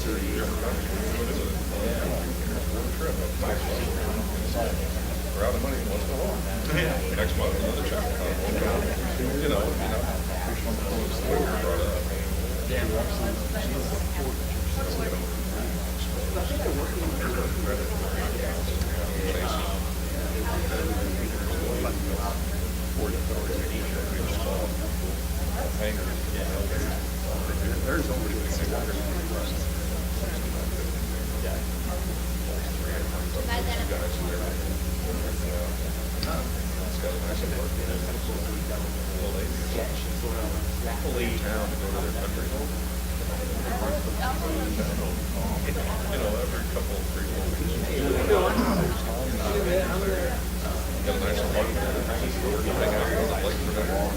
We're out of money, what's going on? Next month, another check. You know, the way we were brought up. There's only leave town to go to their country. You know, every couple, 3, 4 weeks. Got a nice apartment there. Hang out on the lake for that long.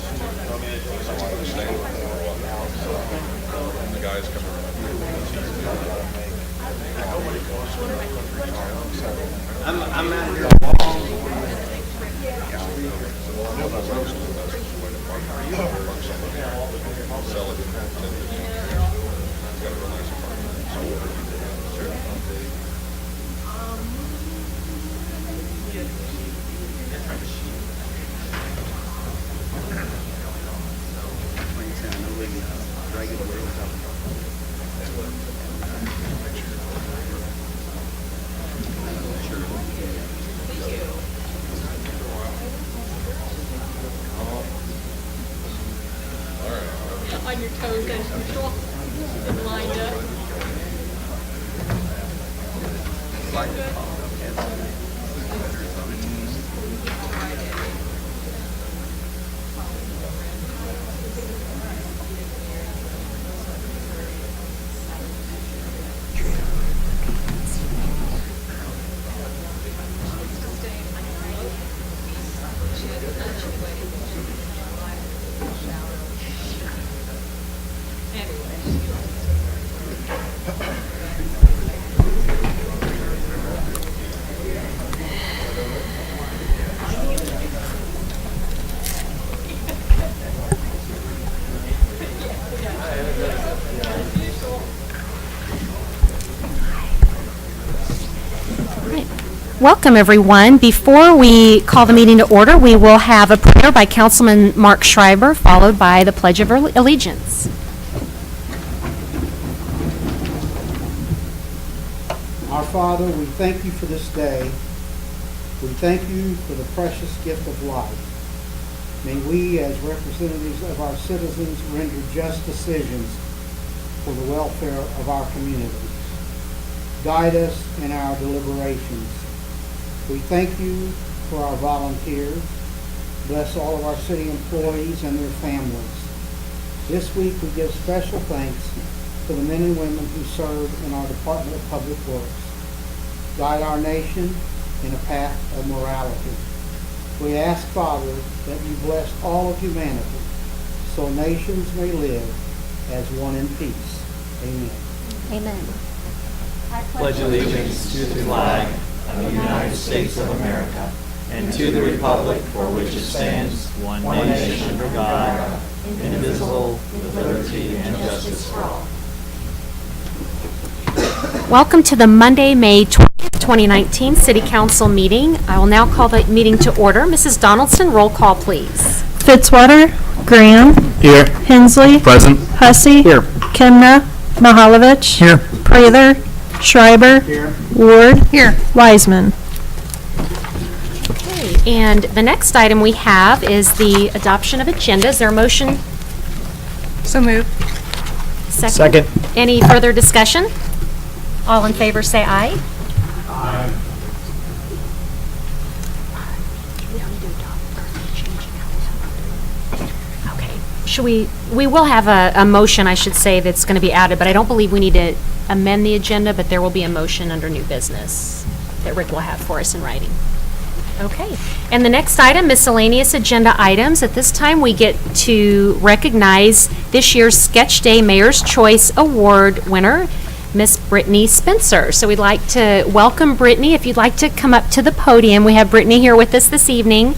Stay for a while. And the guys come around. I'm out here. Sell it. He's got a real nice apartment. On your toes as usual, and lined up. Welcome, everyone. Before we call the meeting to order, we will have a prayer by Councilman Mark Schreiber, followed by the Pledge of Allegiance. Our Father, we thank you for this day. We thank you for the precious gift of life. May we, as representatives of our citizens, render just decisions for the welfare of our communities. Guide us in our deliberations. We thank you for our volunteers. Bless all of our city employees and their families. This week we give special thanks to the men and women who serve in our Department of Public Works. Guide our nation in a path of morality. We ask, Father, that you bless all of humanity so nations may live as one in peace. Amen. Amen. I pledge allegiance to the flag of the United States of America and to the republic for which it stands, one nation under God, indivisible, with liberty and justice for all. Welcome to the Monday, May 20th, 2019 City Council meeting. I will now call the meeting to order. Mrs. Donaldson, roll call, please. Fitzwater, Graham. Here. Hensley. Present. Hussey. Here. Kimna. Mahalovich. Here. Prather. Schreiber. Here. Ward. Here. Wiseman. Okay, and the next item we have is the adoption of agenda. Is there a motion? So moved. Second. Any further discussion? All in favor say aye. Aye. Okay. Should we will have a motion, I should say, that's going to be added, but I don't believe we need to amend the agenda, but there will be a motion under new business that Rick will have for us in writing. Okay. And the next item, miscellaneous agenda items. At this time, we get to recognize this year's Sketch Day Mayor's Choice Award winner, Miss Brittany Spencer. So we'd like to welcome Brittany. If you'd like to come up to the podium, we have Brittany here with us this evening.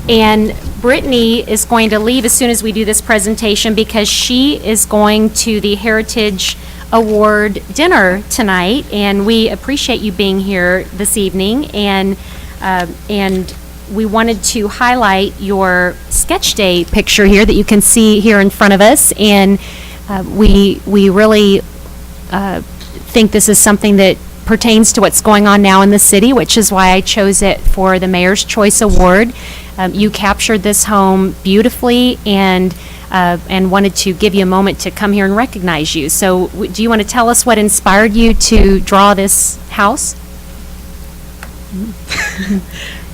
And Brittany is going to leave as soon as we do this presentation because she is going to the Heritage Award dinner tonight, and we appreciate you being here this evening. And we wanted to highlight your sketch day picture here that you can see here in front of us. And we really think this is something that pertains to what's going on now in the city, which is why I chose it for the Mayor's Choice Award. You captured this home beautifully, and wanted to give you a moment to come here and recognize you. So do you want to tell us what inspired you to draw this house?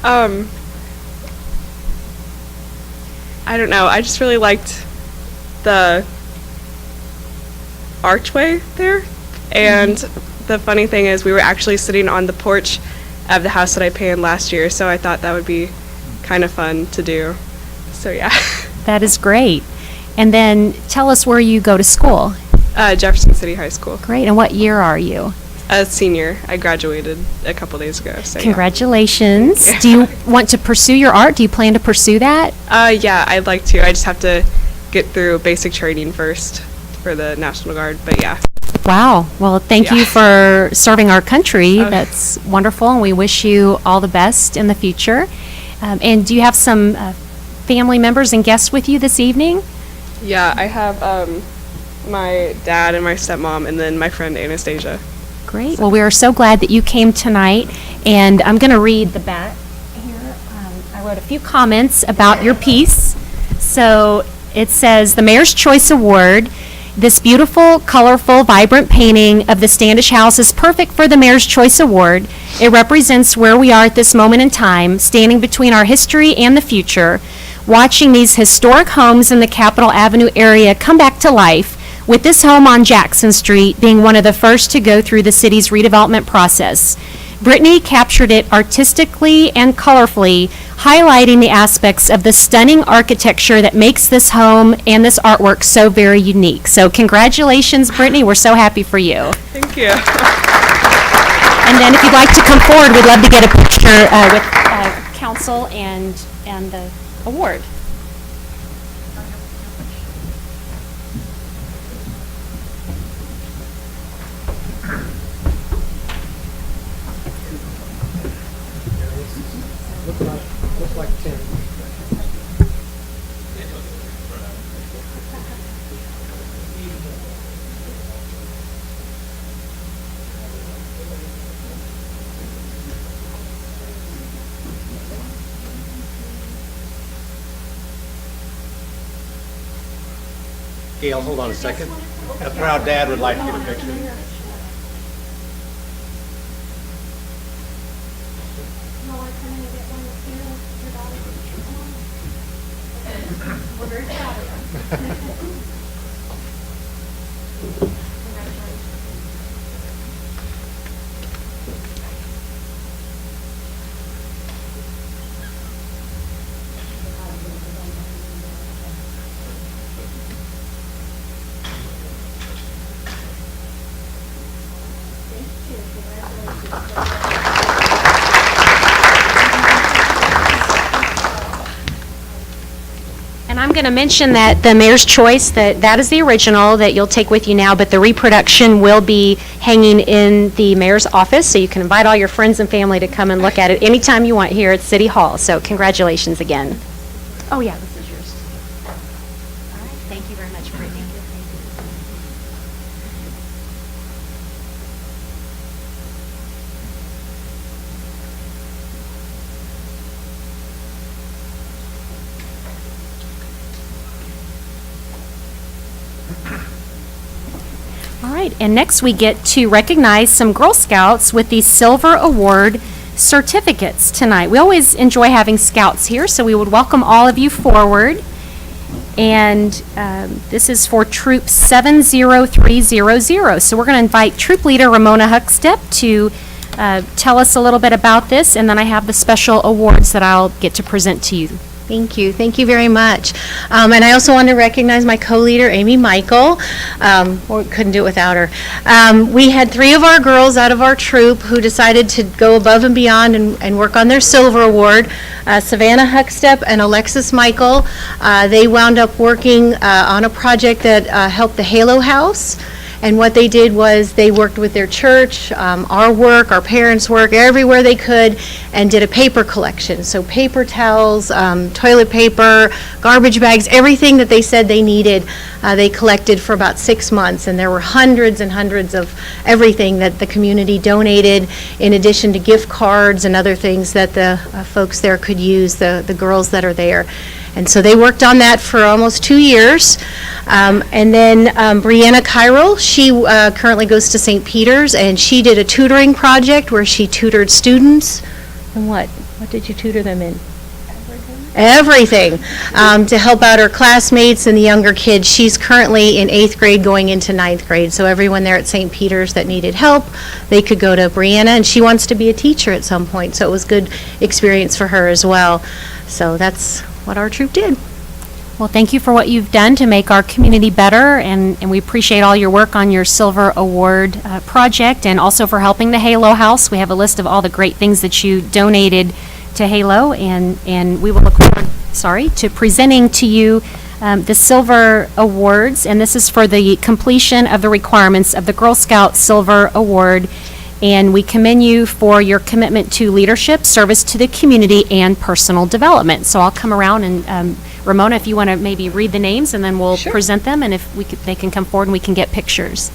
I don't know. I just really liked the archway there. And the funny thing is we were actually sitting on the porch of the house that I painted last year, so I thought that would be kind of fun to do. So yeah. That is great. And then tell us where you go to school. Jefferson City High School. Great. And what year are you? A senior. I graduated a couple days ago. So Congratulations. Yeah. Do you want to pursue your art? Do you plan to pursue that? Yeah, I'd like to. I just have to get through basic training first for the National Guard, but yeah. Wow. Well, thank you Yeah. for serving our country. That's wonderful, and we wish you all the best in the future. And do you have some family members and guests with you this evening? Yeah, I have my dad and my stepmom, and then my friend Anastasia. Great. Well, we are so glad that you came tonight, and I'm going to read the back here. I wrote a few comments about your piece. So it says, the Mayor's Choice Award. This beautiful, colorful, vibrant painting of the Standish House is perfect for the Mayor's Choice Award. It represents where we are at this moment in time, standing between our history and the future, watching these historic homes in the Capitol Avenue area come back to life, with this home on Jackson Street being one of the first to go through the city's redevelopment process. Brittany captured it artistically and colorfully, highlighting the aspects of the stunning architecture that makes this home and this artwork so very unique. So congratulations, Brittany. We're so happy for you. Thank you. And then if you'd like to come forward, we'd love to get a picture with council and the award. Looks like 10. Gail, hold on a second. A proud dad would like to get a picture. And I'm going to mention that the Mayor's Choice, that is the original that you'll take with you now, but the reproduction will be hanging in the mayor's office, so you can invite all your friends and family to come and look at it anytime you want here at City Hall. So congratulations again. Oh, yeah, this is yours. All right, thank you very much, Brittany. All right, and next we get to recognize some Girl Scouts with the Silver Award certificates tonight. We always enjoy having Scouts here, so we would welcome all of you forward. And this is for Troop 70300. So we're going to invite Troop Leader Ramona Huckstep to tell us a little bit about this, and then I have the special awards that I'll get to present to you. Thank you. Thank you very much. And I also want to recognize my co-leader, Amy Michael. We couldn't do it without her. We had 3 of our girls out of our troop who decided to go above and beyond and work on their Silver Award. Savannah Huckstep and Alexis Michael. They wound up working on a project that helped the Halo House. And what they did was they worked with their church, our work, our parents' work, everywhere they could, and did a paper collection. So paper towels, toilet paper, garbage bags, everything that they said they needed, they collected for about 6 months. And there were hundreds and hundreds of everything that the community donated, in addition to gift cards and other things that the folks there could use, the girls that are there. And so they worked on that for almost 2 years. And then Brianna Kyrell, she currently goes to St. Peter's, and she did a tutoring project where she tutored students. And what did you tutor them in? Everything, to help out her classmates and the younger kids. She's currently in 8th grade going into 9th grade. So everyone there at St. Peter's that needed help, they could go to Brianna, and she wants to be a teacher at some point. So it was good experience for her as well. So that's what our troop did. Well, thank you for what you've done to make our community better, and we appreciate all your work on your Silver Award project, and also for helping the Halo House. We have a list of all the great things that you donated to Halo, and we will look forward, to presenting to you the Silver Awards, and this is for the completion of the requirements of the Girl Scout Silver Award. And we commend you for your commitment to leadership, service to the community, and personal development. So I'll come around and, Ramona, if you want to maybe read the names, and then we'll present them, and if they can come forward and we can get pictures.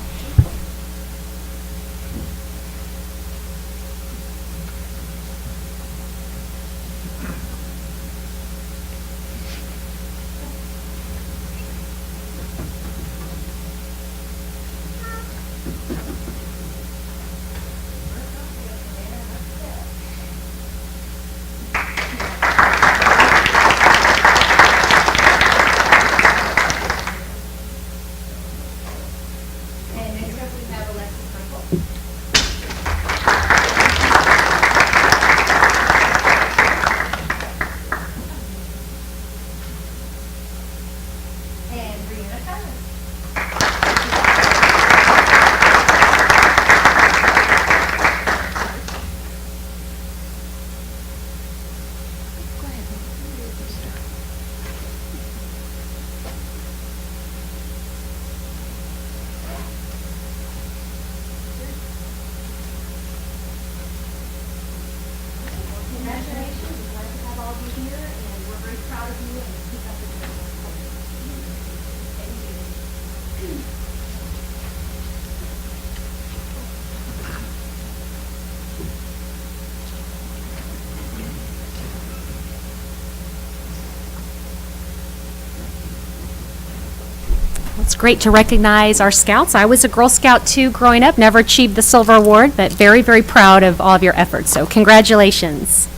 It's great to recognize our Scouts. I was a Girl Scout too growing up, never achieved the Silver Award, but very, very proud of all of your efforts, so congratulations.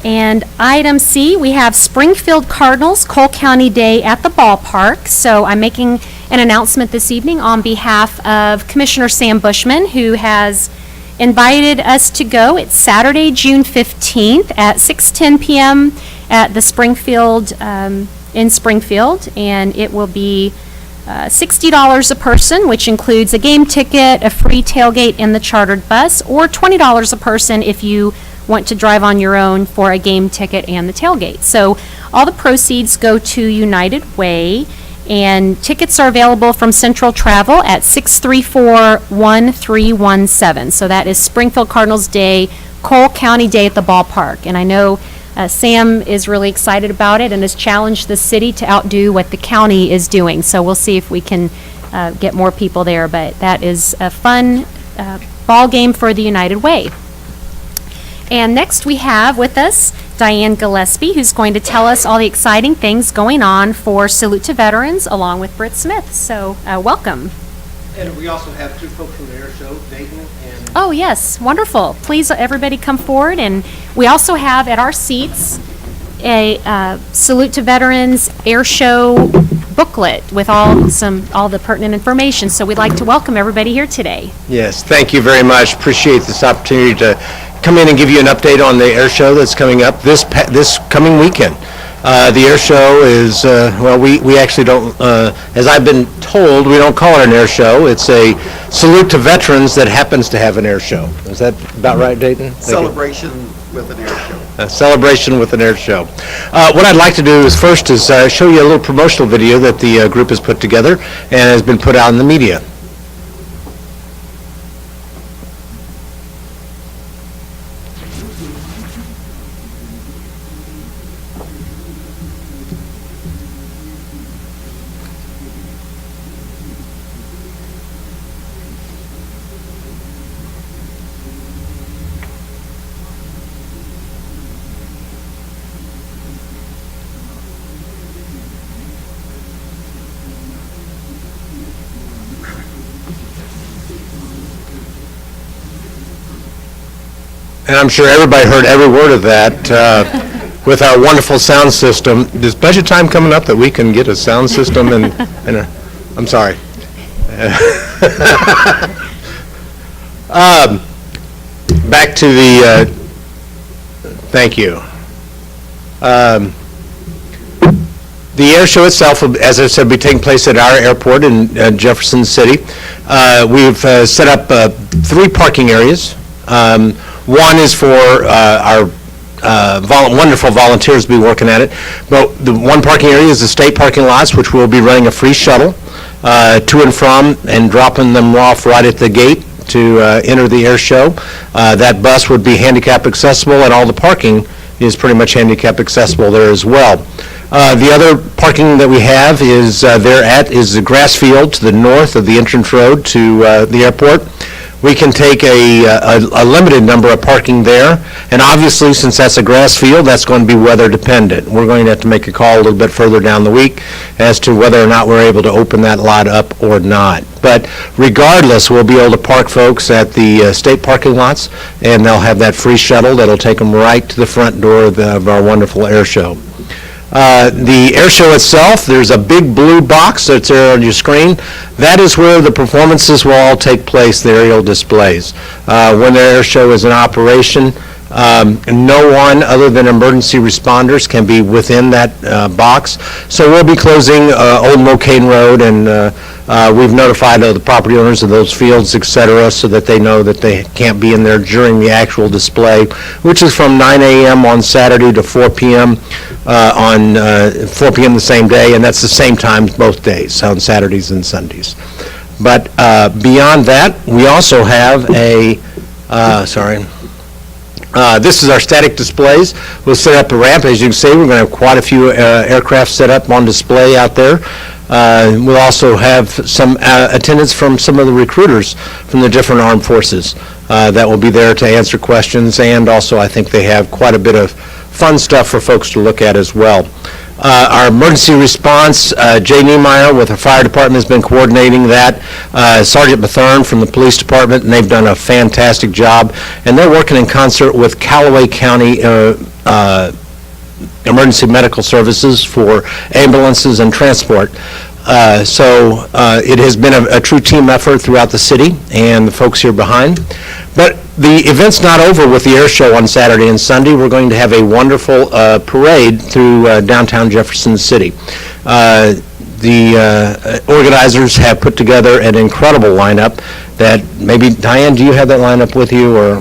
And item C, we have Springfield Cardinals Cole County Day at the ballpark. So I'm making an announcement this evening on behalf of Commissioner Sam Bushman, who has invited us to go. It's Saturday, June 15th at 6:10 p.m. at the Springfield, in Springfield, and it will be $60 a person, which includes a game ticket, a free tailgate in the chartered bus, or $20 a person if you want to drive on your own for a game ticket and the tailgate. So all the proceeds go to United Way, and tickets are available from Central Travel at 634-1317. So that is Springfield Cardinals Day, Cole County Day at the ballpark. And I know Sam is really excited about it and has challenged the city to outdo what the county is doing. So we'll see if we can get more people there. But that is a fun ball game for the United Way. And next we have with us Diane Gillespie, who's going to tell us all the exciting things going on for Salute to Veterans, along with Britt Smith. So welcome. And we also have two folks from the air show, Dayton and... Oh, yes, wonderful. Please, everybody come forward. And we also have at our seats a Salute to Veterans air show booklet with all the pertinent information. So we'd like to welcome everybody here today. Yes, thank you very much. Appreciate this opportunity to come in and give you an update on the air show that's coming up this coming weekend. The air show is, we actually don't, as I've been told, we don't call it an air show. It's a salute to veterans that happens to have an air show. Is that about right, Dayton? Celebration with an air show. A celebration with an air show. What I'd like to do is first show you a little promotional video that the group has put together and has been put out in the media. And I'm sure everybody heard every word of that with our wonderful sound system. Is budget time coming up that we can get a sound system I'm sorry. Back to the, thank you. The air show itself, as I said, will be taking place at our airport in Jefferson City. We've set up 3 parking areas. One is for our wonderful volunteers to be working at it. But the one parking area is the state parking lots, which we'll be running a free shuttle to and from and dropping them off right at the gate to enter the air show. That bus would be handicap accessible, and all the parking is pretty much handicap accessible there as well. The other parking that we have is is the grass field to the north of the entrance road to the airport. We can take a limited number of parking there, and obviously, since that's a grass field, that's going to be weather dependent. We're going to have to make a call a little bit further down the week as to whether or not we're able to open that lot up or not. But regardless, we'll be able to park folks at the state parking lots, and they'll have that free shuttle that'll take them right to the front door of our wonderful air show. The air show itself, there's a big blue box that's there on your screen. That is where the performances will all take place, the aerial displays. When the air show is in operation, no one other than emergency responders can be within that box. So we'll be closing Old Mocane Road, and we've notified the property owners of those fields, et cetera, so that they know that they can't be in there during the actual display, which is from 9 a.m. on Saturday to 4 p.m. On 4 p.m. the same day, and that's the same time both days, on Saturdays and Sundays. But beyond that, we also have this is our static displays. We'll set up a ramp. As you can see, we're going to have quite a few aircraft set up on display out there. We'll also have some attendance from some of the recruiters from the different armed forces that will be there to answer questions, and also I think they have quite a bit of fun stuff for folks to look at as well. Our emergency response, Jay Niemeyer with our fire department has been coordinating that. Sergeant Bethurn from the police department, and they've done a fantastic job. And they're working in concert with Callaway County Emergency Medical Services for ambulances and transport. So it has been a true team effort throughout the city and the folks here behind. But the event's not over with the air show on Saturday and Sunday. We're going to have a wonderful parade through downtown Jefferson City. The organizers have put together an incredible lineup that maybe, Diane, do you have that lineup with you? Or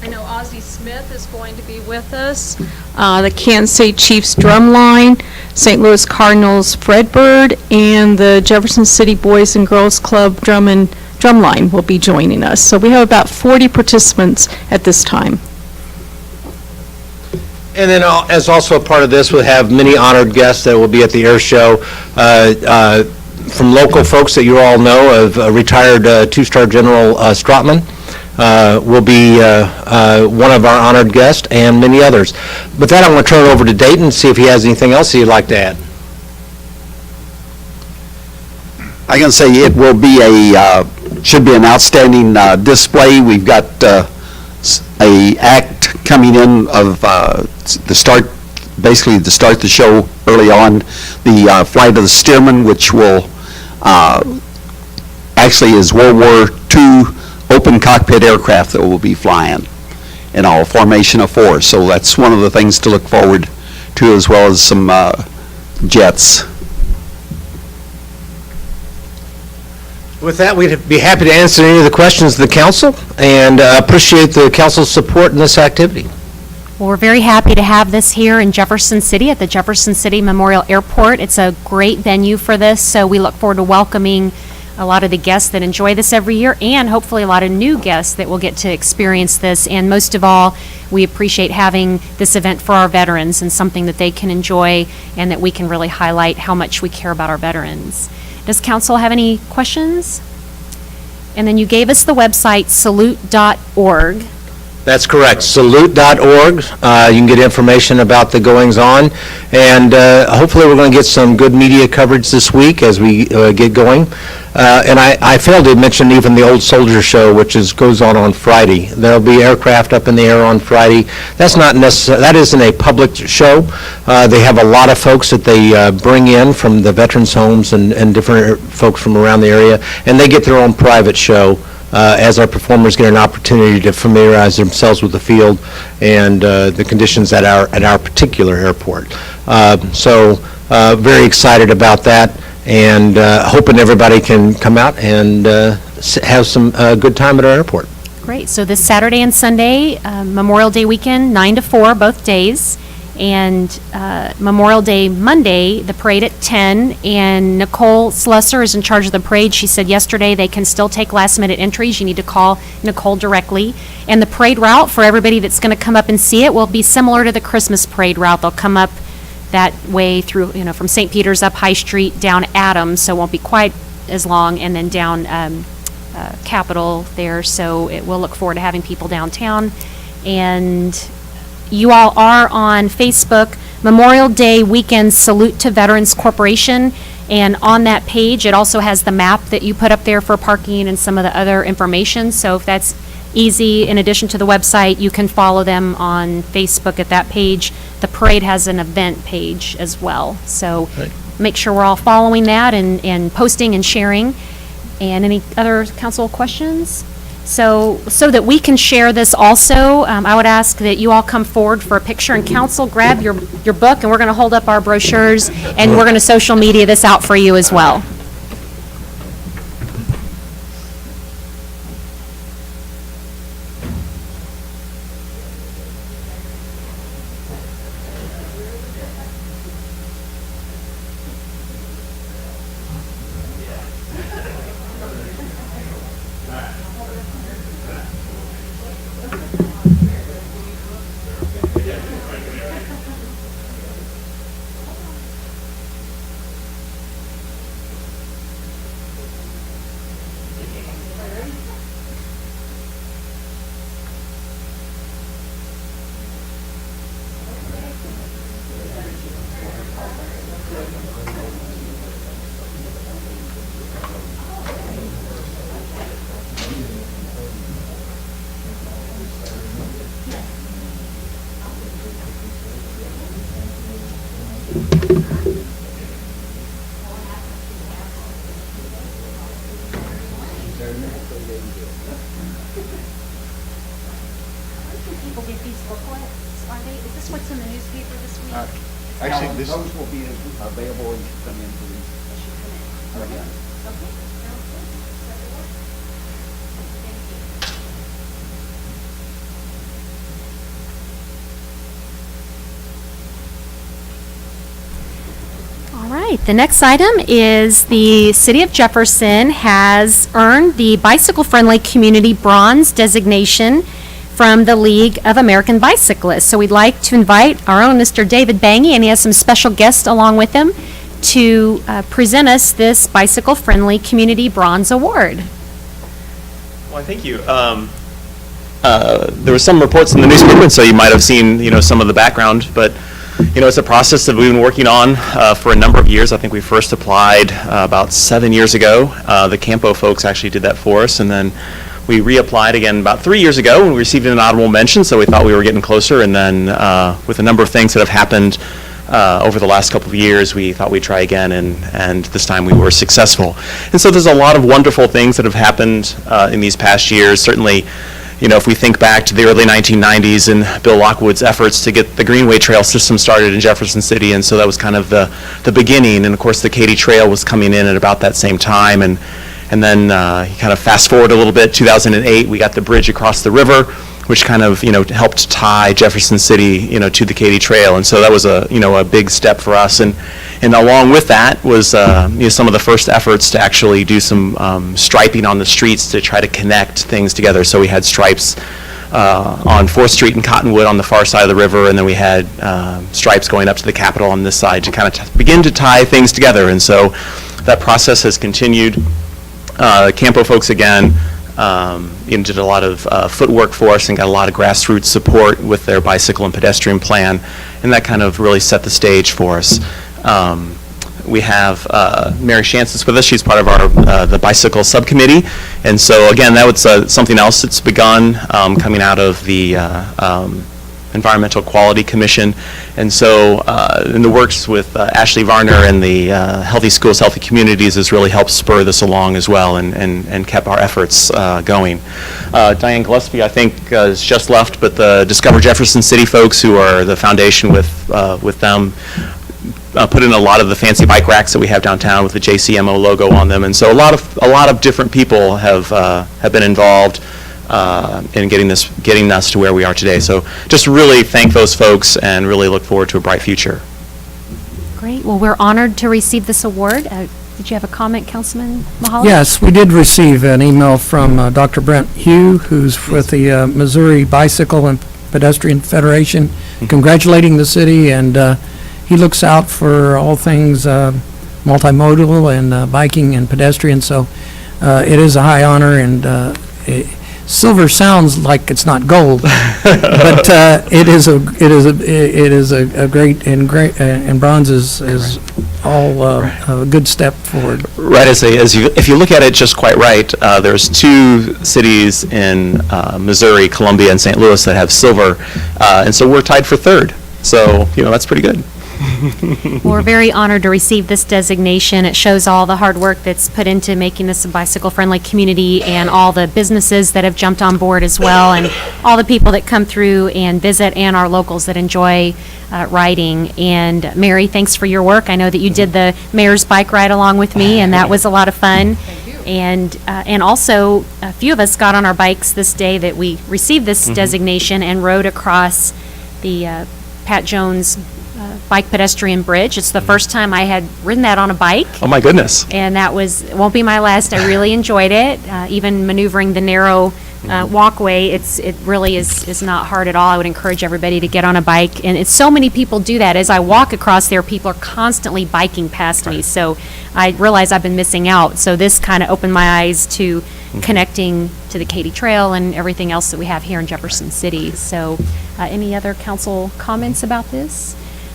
I know Ozzie Smith is going to be with us. The Kansas City Chiefs Drumline, St. Louis Cardinals Fred Bird, and the Jefferson City Boys and Girls Club Drumline will be joining us. So we have about 40 participants at this time. And then as also a part of this, we'll have many honored guests that will be at the air show. From local folks that you all know of, retired 2-star General Strotman will be one of our honored guests, and many others. With that, I'm going to turn it over to Dayton and see if he has anything else he'd like to add. I can say it will be should be an outstanding display. We've got a act coming in of the start the show early on, the Flight of the Stearman, which will actually is World War II open cockpit aircraft that will be flying in our formation of 4. So that's one of the things to look forward to, as well as some jets. With that, we'd be happy to answer any of the questions of the council, and appreciate the council's support in this activity. Well, we're very happy to have this here in Jefferson City at the Jefferson City Memorial Airport. It's a great venue for this, so we look forward to welcoming a lot of the guests that enjoy this every year, and hopefully a lot of new guests that will get to experience this. And most of all, we appreciate having this event for our veterans and something that they can enjoy and that we can really highlight how much we care about our veterans. Does council have any questions? And then you gave us the website salute.org. That's correct, salute.org. You can get information about the goings-on, and hopefully we're going to get some good media coverage this week as we get going. And I failed to mention even the Old Soldier Show, which goes on Friday. There'll be aircraft up in the air on Friday. That's not necessary. That isn't a public show. They have a lot of folks that they bring in from the veterans' homes and different folks from around the area, and they get their own private show. As our performers get an opportunity to familiarize themselves with the field and the conditions at our particular airport. So very excited about that, and hoping everybody can come out and have some good time at our airport. Great. So this Saturday and Sunday, Memorial Day weekend, 9 to 4, both days. And Memorial Day Monday, the parade at 10. And Nicole Slusser is in charge of the parade. She said yesterday they can still take last-minute entries. You need to call Nicole directly. And the parade route for everybody that's going to come up and see it will be similar to the Christmas parade route. They'll come up that way through, from St. Peter's up High Street down Adams, so it won't be quite as long, and then down Capitol there. So we'll look forward to having people downtown. And you all are on Facebook, Memorial Day Weekend Salute to Veterans Corporation, and on that page, it also has the map that you put up there for parking and some of the other information. So if that's easy, in addition to the website, you can follow them on Facebook at that page. The parade has an event page as well. So make sure we're all following that and posting and sharing. And any other council questions? So that we can share this also, I would ask that you all come forward for a picture, and council, grab your book, and we're going to hold up our brochures, and we're going to social media this out for you as well. People get these booklets, are they, is this what's in the newspaper this week? Actually, those will be available when you come in for these. Okay, sounds good. Thank you. All right, the next item is the City of Jefferson has earned the Bicycle Friendly Community Bronze designation from the League of American Bicyclists. So we'd like to invite our own Mr. David Bangy, and he has some special guests along with him, to present us this Bicycle Friendly Community Bronze Award. Well, thank you. There were some reports in the newspaper, so you might have seen, some of the background, but, it's a process that we've been working on for a number of years. I think we first applied about 7 years ago. The Campo folks actually did that for us, and then we reapplied again about 3 years ago, and we received an honorable mention, so we thought we were getting closer, and then with a number of things that have happened over the last couple of years, we thought we'd try again, and this time we were successful. And so there's a lot of wonderful things that have happened in these past years. Certainly, if we think back to the early 1990s and Bill Lockwood's efforts to get the Greenway Trail system started in Jefferson City, and so that was kind of the beginning. And of course, the Katy Trail was coming in at about that same time, and then you kind of fast forward a little bit, 2008, we got the bridge across the river, which kind of, helped tie Jefferson City, to the Katy Trail. And so that was a big step for us. And along with that was, some of the first efforts to actually do some striping on the streets to try to connect things together. So we had stripes on 4th Street and Cottonwood on the far side of the river, and then we had stripes going up to the Capitol on this side to kind of begin to tie things together. And so that process has continued. Campo folks, again, did a lot of footwork for us and got a lot of grassroots support with their bicycle and pedestrian plan, and that kind of really set the stage for us. We have Mary Shances with us. She's part of our the bicycle subcommittee, and so again, that was something else that's begun coming out of the Environmental Quality Commission, and so in the works with Ashley Varner and the Healthy Schools, Healthy Communities has really helped spur this along as well, and kept our efforts going. Diane Gillespie, I think, has just left, but the Discover Jefferson City folks, who are the foundation with them, put in a lot of the fancy bike racks that we have downtown with the JCMO logo on them, and so a lot of different people have been involved in getting us to where we are today. So just really thank those folks and really look forward to a bright future. Great. Well, we're honored to receive this award. Did you have a comment, Councilman Mahalik? Yes, we did receive an email from Dr. Brent Hugh, who's with the Missouri Bicycle and Pedestrian Federation, congratulating the city, and he looks out for all things multimodal and biking and pedestrian, so it is a high honor, and silver sounds like it's not gold, but it is a great, and bronze is all a good step forward. Right, if you look at it just quite right, there's two cities in Missouri, Columbia and St. Louis, that have silver, and so we're tied for third. So that's pretty good. Well, we're very honored to receive this designation. It shows all the hard work that's put into making this a bicycle-friendly community, and all the businesses that have jumped on board as well, and all the people that come through and visit, and our locals that enjoy riding. And Mary, thanks for your work. I know that you did the mayor's bike ride along with me, and that was a lot of fun. And also, a few of us got on our bikes this day that we received this designation and rode across the Pat Jones bike pedestrian bridge. It's the first time I had ridden that on a bike. Oh my goodness. And that won't be my last. I really enjoyed it. Even maneuvering the narrow walkway, it really is not hard at all. I would encourage everybody to get on a bike. And so many people do that. As I walk across there, people are constantly biking past me. So I realize I've been missing out. So this kind of opened my eyes to connecting to the Katy Trail and everything else that we have here in Jefferson City. So any other council comments about this?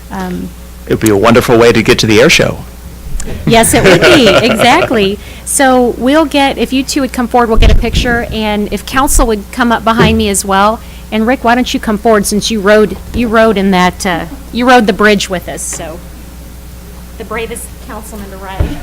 It would be a wonderful way to get to the air show. Yes, it would be, exactly. So if you two would come forward, we'll get a picture, and if council would come up behind me as well. And Rick, why don't you come forward, since you rode in that, you rode the bridge with us, so. The bravest councilman to ride.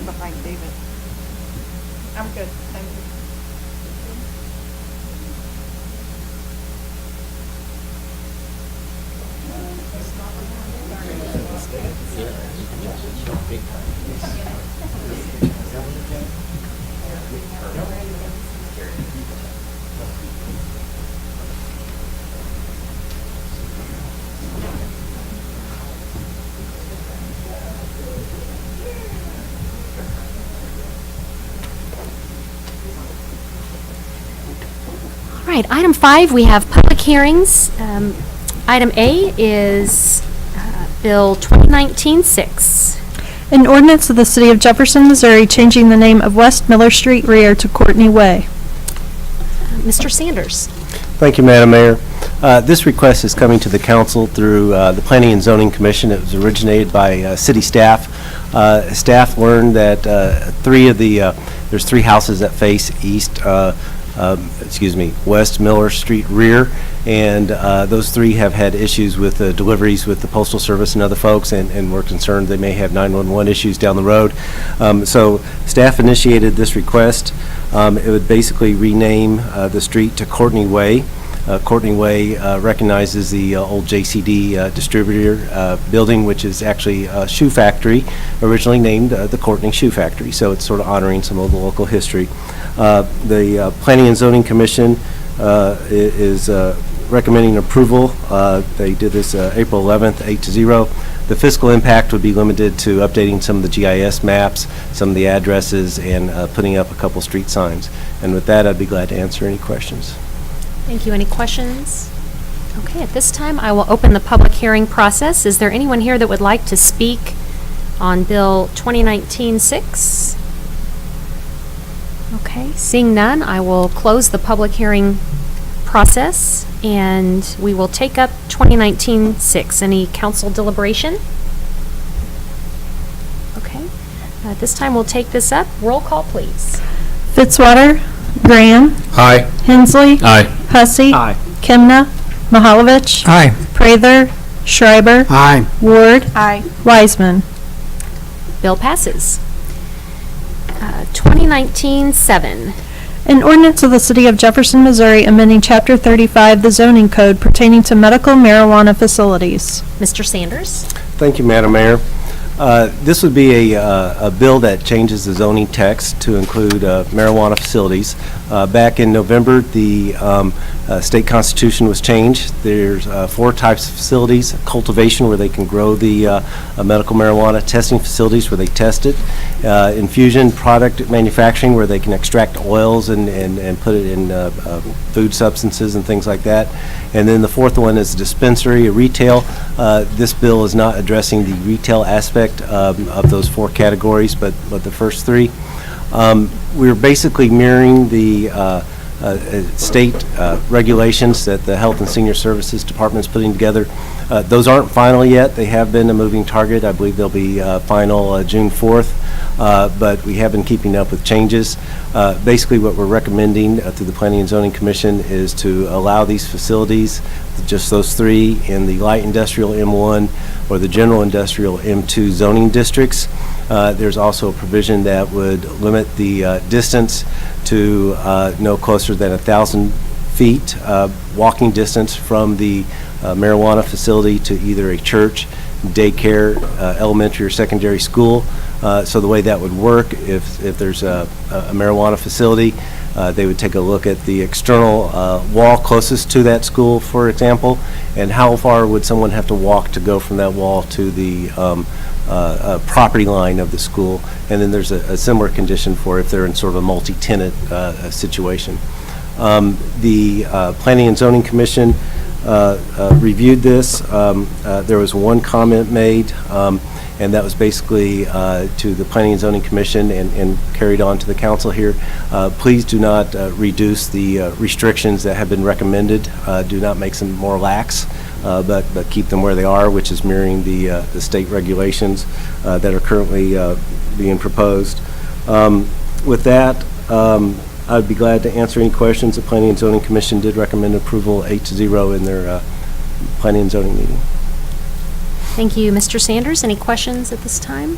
Behind David. I'm good, thank you. All right, item 5, we have public hearings. Item A is Bill 2019-6. An ordinance of the City of Jefferson, Missouri, changing the name of West Miller Street rear to Courtney Way. Mr. Sanders. Thank you, Madam Mayor. This request is coming to the council through the Planning and Zoning Commission. It was originated by city staff. Staff learned that there's 3 houses that face West Miller Street rear, and those 3 have had issues with deliveries with the Postal Service and other folks, and we're concerned they may have 911 issues down the road. So staff initiated this request. It would basically rename the street to Courtney Way. Courtney Way recognizes the old JCD distributor building, which is actually a shoe factory, originally named the Courtney Shoe Factory. So it's sort of honoring some of the local history. The Planning and Zoning Commission is recommending approval. They did this April 11th, 8-0. The fiscal impact would be limited to updating some of the GIS maps, some of the addresses, and putting up a couple street signs. And with that, I'd be glad to answer any questions. Thank you. Any questions? Okay, at this time, I will open the public hearing process. Is there anyone here that would like to speak on Bill 2019-6? Okay, seeing none, I will close the public hearing process, and we will take up 2019-6. Any council deliberation? Okay, at this time, we'll take this up. Roll call, please. Fitzwater. Graham. Aye. Hensley. Aye. Hussey. Aye. Kimna. Mahalovich. Aye. Prather. Schreiber. Aye. Ward. Aye. Wiseman. Bill passes. 2019-7. An ordinance of the City of Jefferson, Missouri, amending Chapter 35, the zoning code pertaining to medical marijuana facilities. Mr. Sanders? Thank you, Madam Mayor. This would be a bill that changes the zoning text to include marijuana facilities. Back in November, the state constitution was changed. There's 4 types of facilities: cultivation, where they can grow the medical marijuana; testing facilities, where they test it; infusion product manufacturing, where they can extract oils and put it in food substances and things like that; and then the 4th one is a dispensary, a retail. This bill is not addressing the retail aspect of those 4 categories, but the first 3. We're basically mirroring the state regulations that the Health and Senior Services Department is putting together. Those aren't final yet. They have been a moving target. I believe they'll be final June 4th, but we have been keeping up with changes. Basically, what we're recommending through the Planning and Zoning Commission is to allow these facilities, just those 3, in the light industrial M1 or the general industrial M2 zoning districts. There's also a provision that would limit the distance to no closer than 1,000 feet walking distance from the marijuana facility to either a church, daycare, elementary or secondary school. So the way that would work, if there's a marijuana facility, they would take a look at the external wall closest to that school, for example, and how far would someone have to walk to go from that wall to the property line of the school. And then there's a similar condition for if they're in sort of a multi-tenant situation. The Planning and Zoning Commission reviewed this. There was one comment made, and that was basically to the Planning and Zoning Commission and carried on to the council here. Please do not reduce the restrictions that have been recommended. Do not make them more lax, but keep them where they are, which is mirroring the state regulations that are currently being proposed. With that, I'd be glad to answer any questions. The Planning and Zoning Commission did recommend approval 8-0 in their Planning and Zoning meeting. Thank you, Mr. Sanders. Any questions at this time?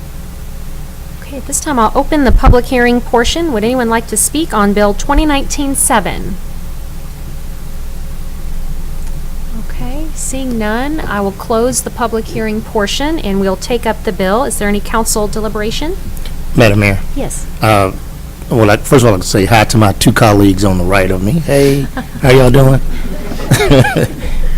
Okay, at this time, I'll open the public hearing portion. Would anyone like to speak on Bill 2019-7? Okay, seeing none, I will close the public hearing portion, and we'll take up the bill. Is there any council deliberation? Madam Mayor. Yes. Well, first of all, I'd like to say hi to my 2 colleagues on the right of me. Hey, how y'all doing?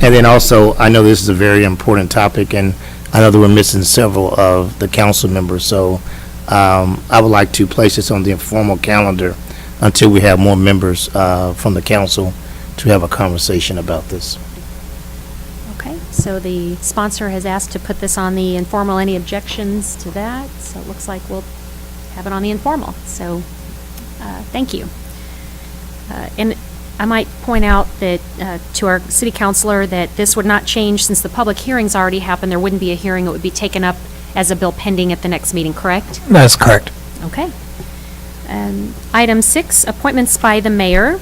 And then also, I know this is a very important topic, and I know that we're missing several of the council members, so I would like to place this on the informal calendar until we have more members from the council to have a conversation about this. Okay, so the sponsor has asked to put this on the informal. Any objections to that? So it looks like we'll have it on the informal. So thank you. And I might point out that to our city councilor that this would not change since the public hearing's already happened. There wouldn't be a hearing. It would be taken up as a bill pending at the next meeting, correct? That's correct. Okay. Item 6, appointments by the mayor.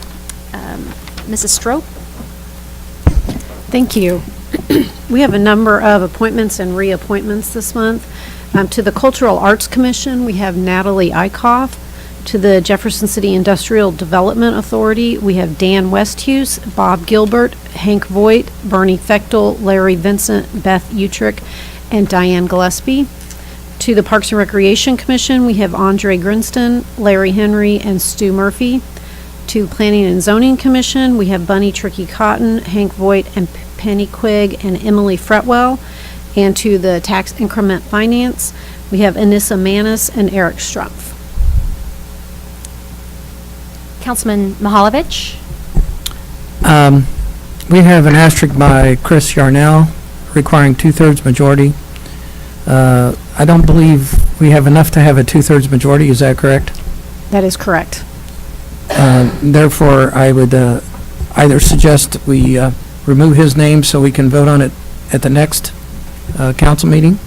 Mrs. Strope? Thank you. We have a number of appointments and reappointments this month. To the Cultural Arts Commission, we have Natalie Eichhoff. To the Jefferson City Industrial Development Authority, we have Dan Westhuse, Bob Gilbert, Hank Voigt, Bernie Fechtel, Larry Vincent, Beth Utrick, and Diane Gillespie. To the Parks and Recreation Commission, we have Andre Grinston, Larry Henry, and Stu Murphy. To Planning and Zoning Commission, we have Bunny Tricky Cotton, Hank Voigt, and Penny Quigg, and Emily Fretwell. And to the Tax Increment Finance, we have Anissa Manis and Eric Strumpf. Councilman Mahalovich? We have an asterisk by Chris Yarnell requiring two-thirds majority. I don't believe we have enough to have a two-thirds majority, is that correct? That is correct. Therefore, I would either suggest we remove his name so we can vote on it at the next council meeting.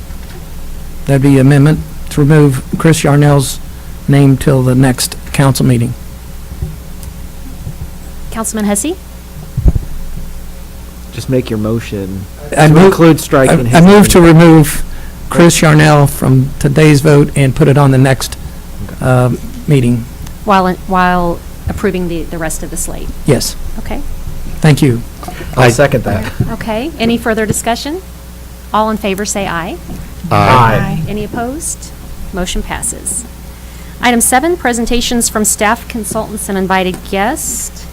That'd be amendment to remove Chris Yarnell's name till the next council meeting. Councilman Hussey? Just make your motion I to move- include striking his I move name. to remove Chris Yarnell from today's vote and put it on the next meeting. While approving the rest of the slate. Yes. Okay. Thank you. I'll second that. Okay. Any further discussion? All in favor say aye. Aye. Any opposed? Motion passes. Item 7, presentations from staff, consultants, and invited guests.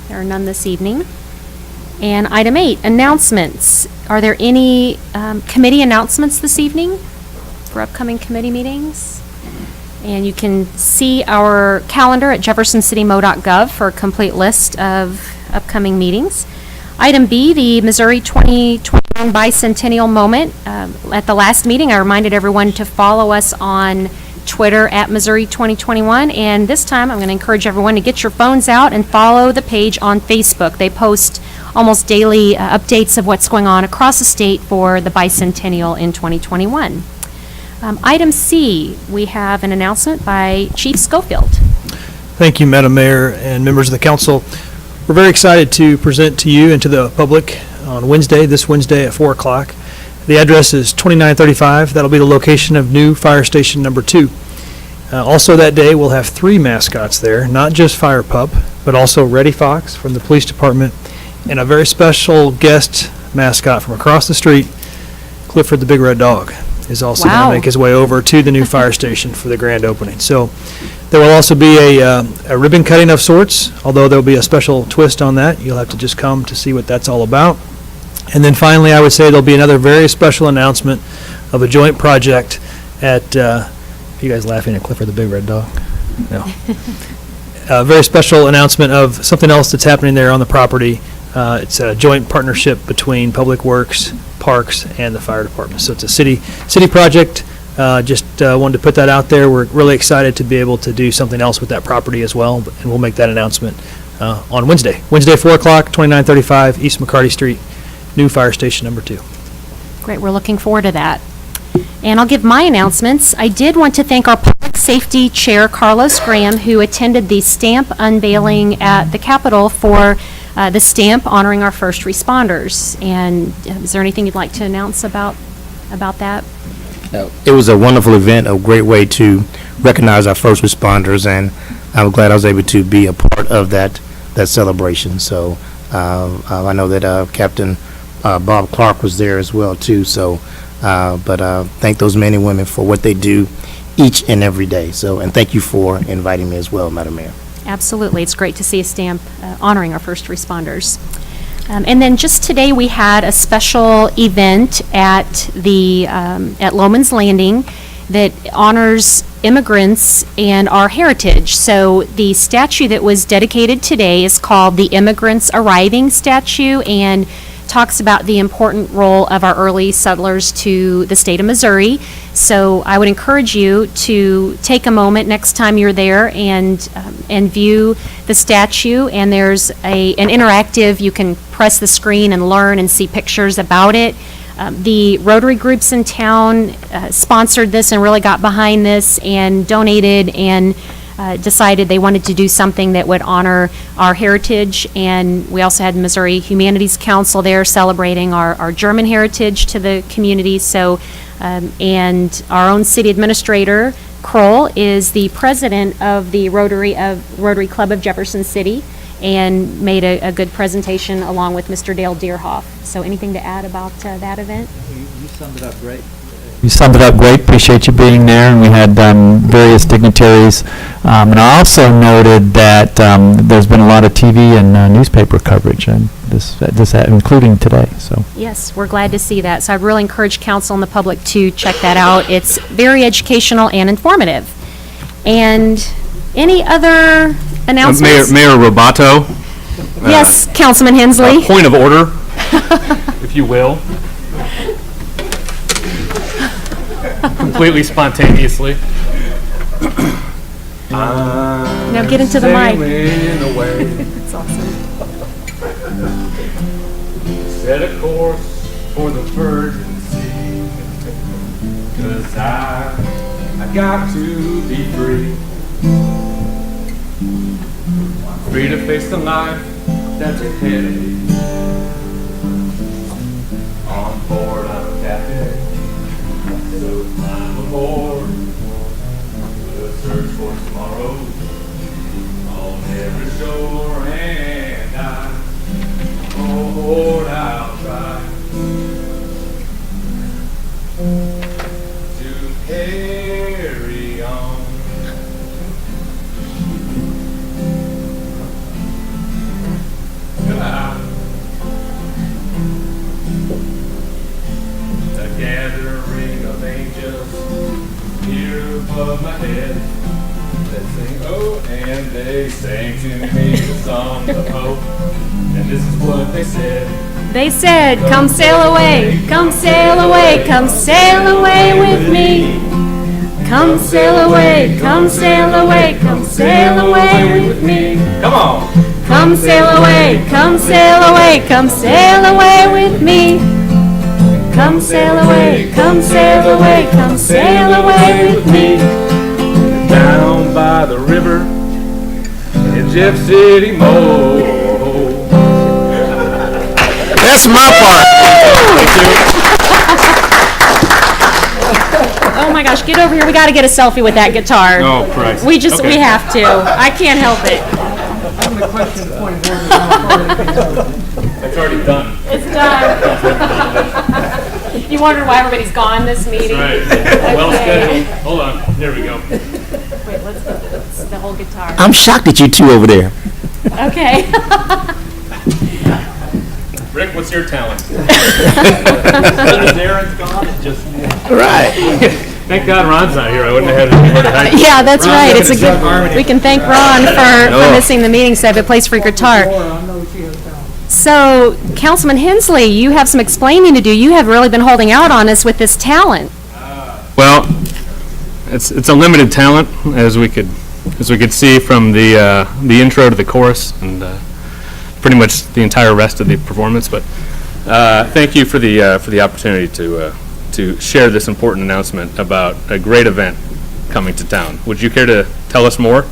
There are none this evening. And item 8, announcements. Are there any committee announcements this evening for upcoming committee meetings? And you can see our calendar at jeffersoncitymo.gov for a complete list of upcoming meetings. Item B, the Missouri 2021 Bicentennial Moment. At the last meeting, I reminded everyone to follow us on Twitter at Missouri 2021, and this time I'm going to encourage everyone to get your phones out and follow the page on Facebook. They post almost daily updates of what's going on across the state for the bicentennial in 2021. Item C, we have an announcement by Chief Schofield. Thank you, Madam Mayor and members of the council. We're very excited to present to you and to the public on this Wednesday at 4 o'clock. The address is 2935. That'll be the location of new fire station number 2. Also that day, we'll have 3 mascots there, not just Fire Pup, but also Reddy Fox from the police department, and a very special guest mascot from across the street, Clifford the Big Red Dog, is also going Wow. to make his way over to the new fire station for the grand opening. So there will also be a ribbon cutting of sorts, although there'll be a special twist on that. You'll have to just come to see what that's all about. And then finally, I would say there'll be another very special announcement of a joint project at, you guys laughing at Clifford the Big Red Dog? No. A very special announcement of something else that's happening there on the property. It's a joint partnership between Public Works, Parks, and the fire department. So it's a city project. Just wanted to put that out there. We're really excited to be able to do something else with that property as well, and we'll make that announcement on Wednesday, 4 o'clock, 2935 East McCarty Street, new fire station number 2. Great, we're looking forward to that. And I'll give my announcements. I did want to thank our Public Safety Chair, Carlos Graham, who attended the stamp unveiling at the Capitol for the stamp honoring our first responders. And is there anything you'd like to announce about that? It was a wonderful event, a great way to recognize our first responders, and I'm glad I was able to be a part of that celebration. So I know that Captain Bob Clark was there as well too. So, but thank those men and women for what they do each and every day. So, and thank you for inviting me as well, Madam Mayor. Absolutely. It's great to see a stamp honoring our first responders. And then just today, we had a special event at Loman's Landing that honors immigrants and our heritage. So the statue that was dedicated today is called the Immigrants Arriving Statue, and talks about the important role of our early settlers to the state of Missouri. So I would encourage you to take a moment next time you're there and view the statue. And there's an interactive, you can press the screen and learn and see pictures about it. The Rotary groups in town sponsored this and really got behind this and donated and decided they wanted to do something that would honor our heritage. And we also had Missouri Humanities Council there celebrating our German heritage to the community. So, and our own city administrator, Kroll, is the president of the Rotary Club of Jefferson City, and made a good presentation along with Mr. Dale Deerhoff. So anything to add about that event? You summed it up great. You summed it up great. Appreciate you being there. And we had various dignitaries. And I also noted that there's been a lot of TV and newspaper coverage, and including today. So Yes, we're glad to see that. So I'd really encourage council and the public to check that out. It's very educational and informative. And any other announcements? Mayor Roboto. Yes, Councilman Hensley. Point of order, if you will. Completely spontaneously. Now get into the mic. That's awesome. Set a course for the virgin sea, 'cause I got to be free. Free to face the life that's ahead of me. On board I'm captain, so climb aboard. We'll search for tomorrow on every shore, and Lord, I'll try to carry on. A gathering of angels here above my head. They sing, oh, and they sang to me the song of hope. And this is what they said. They said, come sail away, come sail away, come sail away with me. Come sail away, come sail away, come sail away with me. Come on. Come sail away, come sail away, come sail away with me. Come sail away, come sail away, come sail away with me. Down by the river in Jeff City, Mo. That's my part. Oh my gosh, get over here. We got to get a selfie with that guitar. Oh, Christ. We have to. I can't help it. It's already done. It's done. You wondered why everybody's gone this meeting? Right. Okay. Well scheduled. Hold on. There we go. Wait, let's get the whole guitar. I'm shocked at you two over there. Okay. Rick, what's your talent? Aaron's gone, it just... Right. Thank God Ron's not here. I wouldn't have had anywhere to hide. Yeah, that's right. It's a good. We can thank Ron for missing the meeting, so I have a place for your guitar. So, Councilman Hensley, you have some explaining to do. You have really been holding out on us with this talent. Well, it's a limited talent, as we could see from the intro to the chorus and pretty much the entire rest of the performance. But thank you for the opportunity to share this important announcement about a great event coming to town. Would you care to tell us more?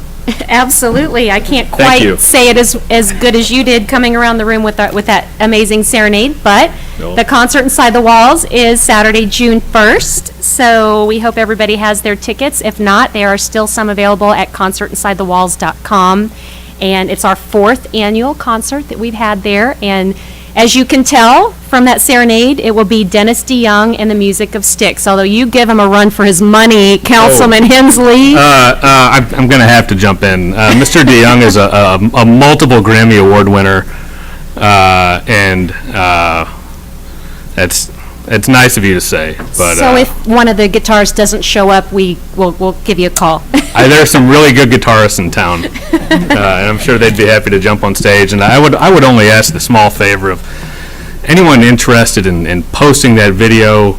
Absolutely. I can't Thank you. quite say it as good as you did coming around the room with that amazing serenade, but No. the concert Inside the Walls is Saturday, June 1st, so we hope everybody has their tickets. If not, there are still some available at concertinsidethewalls.com, and it's our 4th annual concert that we've had there, and as you can tell from that serenade, it will be Dennis DeYoung and the music of Styx, although you give him a run for his money, Councilman Hensley. I'm going to have to jump in. Mr. DeYoung is a multiple Grammy Award winner, and it's nice of you to say. But So if one of the guitars doesn't show up, we'll give you a call. there are some really good guitarists in town, and I'm sure they'd be happy to jump on stage. And I would only ask the small favor of anyone interested in posting that video.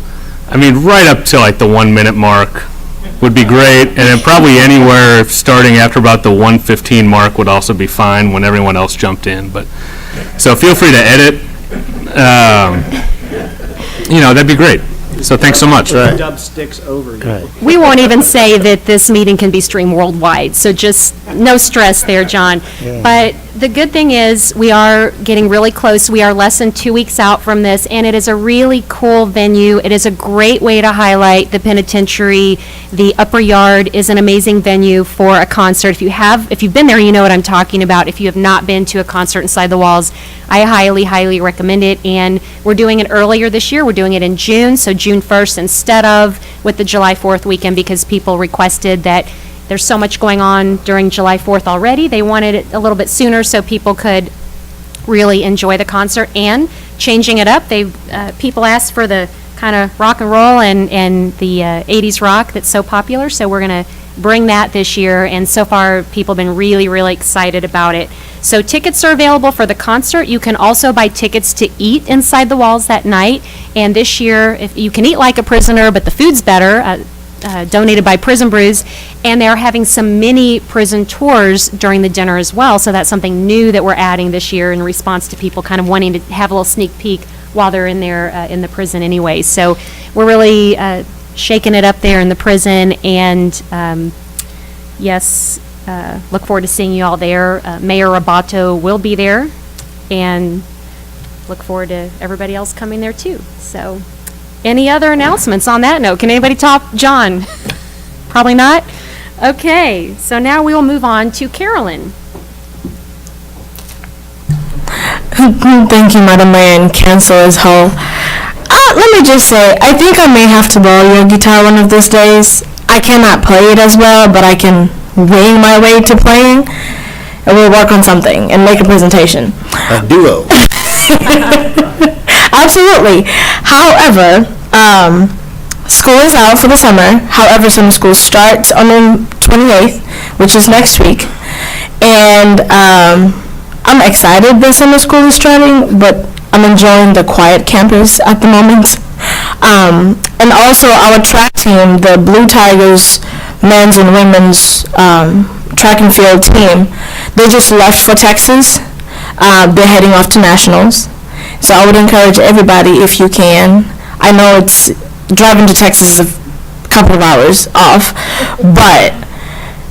I mean, right up to like the 1 minute mark would be great, and then probably anywhere starting after about the 1:15 mark would also be fine when everyone else jumped in. But so feel free to edit. That'd be great. So thanks so much. Dub Sticks over you. We won't even say that this meeting can be streamed worldwide, so just no stress there, John. But the good thing is, we are getting really close. We are less than 2 weeks out from this, and it is a really cool venue. It is a great way to highlight the penitentiary. The Upper Yard is an amazing venue for a concert. If you've been there, you know what I'm talking about. If you have not been to a concert inside the walls, I highly, highly recommend it. And we're doing it earlier this year. We're doing it in June, so June 1st instead of with the July 4th weekend, because people requested that. There's so much going on during July 4th already. They wanted it a little bit sooner so people could really enjoy the concert, and changing it up. People asked for the kind of rock and roll and the 80s rock that's so popular, so we're going to bring that this year, and so far people have been really, really excited about it. So tickets are available for the concert. You can also buy tickets to eat inside the walls that night, and this year, if you can eat like a prisoner, but the food's better, donated by Prison Brews, and they're having some mini prison tours during the dinner as well, so that's something new that we're adding this year in response to people kind of wanting to have a little sneak peek while they're in there in the prison anyway. So we're really shaking it up there in the prison, and yes, look forward to seeing you all there. Mayor Roboto will be there, and look forward to everybody else coming there too. So, any other announcements on that note? Can anybody top John? Probably not? Okay, so now we will move on to Carolyn. Thank you, Madam Mayor and Council as whole. Let me just say, I think I may have to borrow your guitar one of these days. I cannot play it as well, but I can wing my way to playing, and we'll work on something and make a presentation. A duo. Absolutely. However, school is out for the summer. However, summer school starts on the 28th, which is next week. And I'm excited that summer school is starting, but I'm enjoying the quiet campus at the moment. And also our track team, the Blue Tigers men's and women's track and field team, they just left for Texas. They're heading off to nationals. So I would encourage everybody, if you can. I know it's driving to Texas is a couple of hours off, but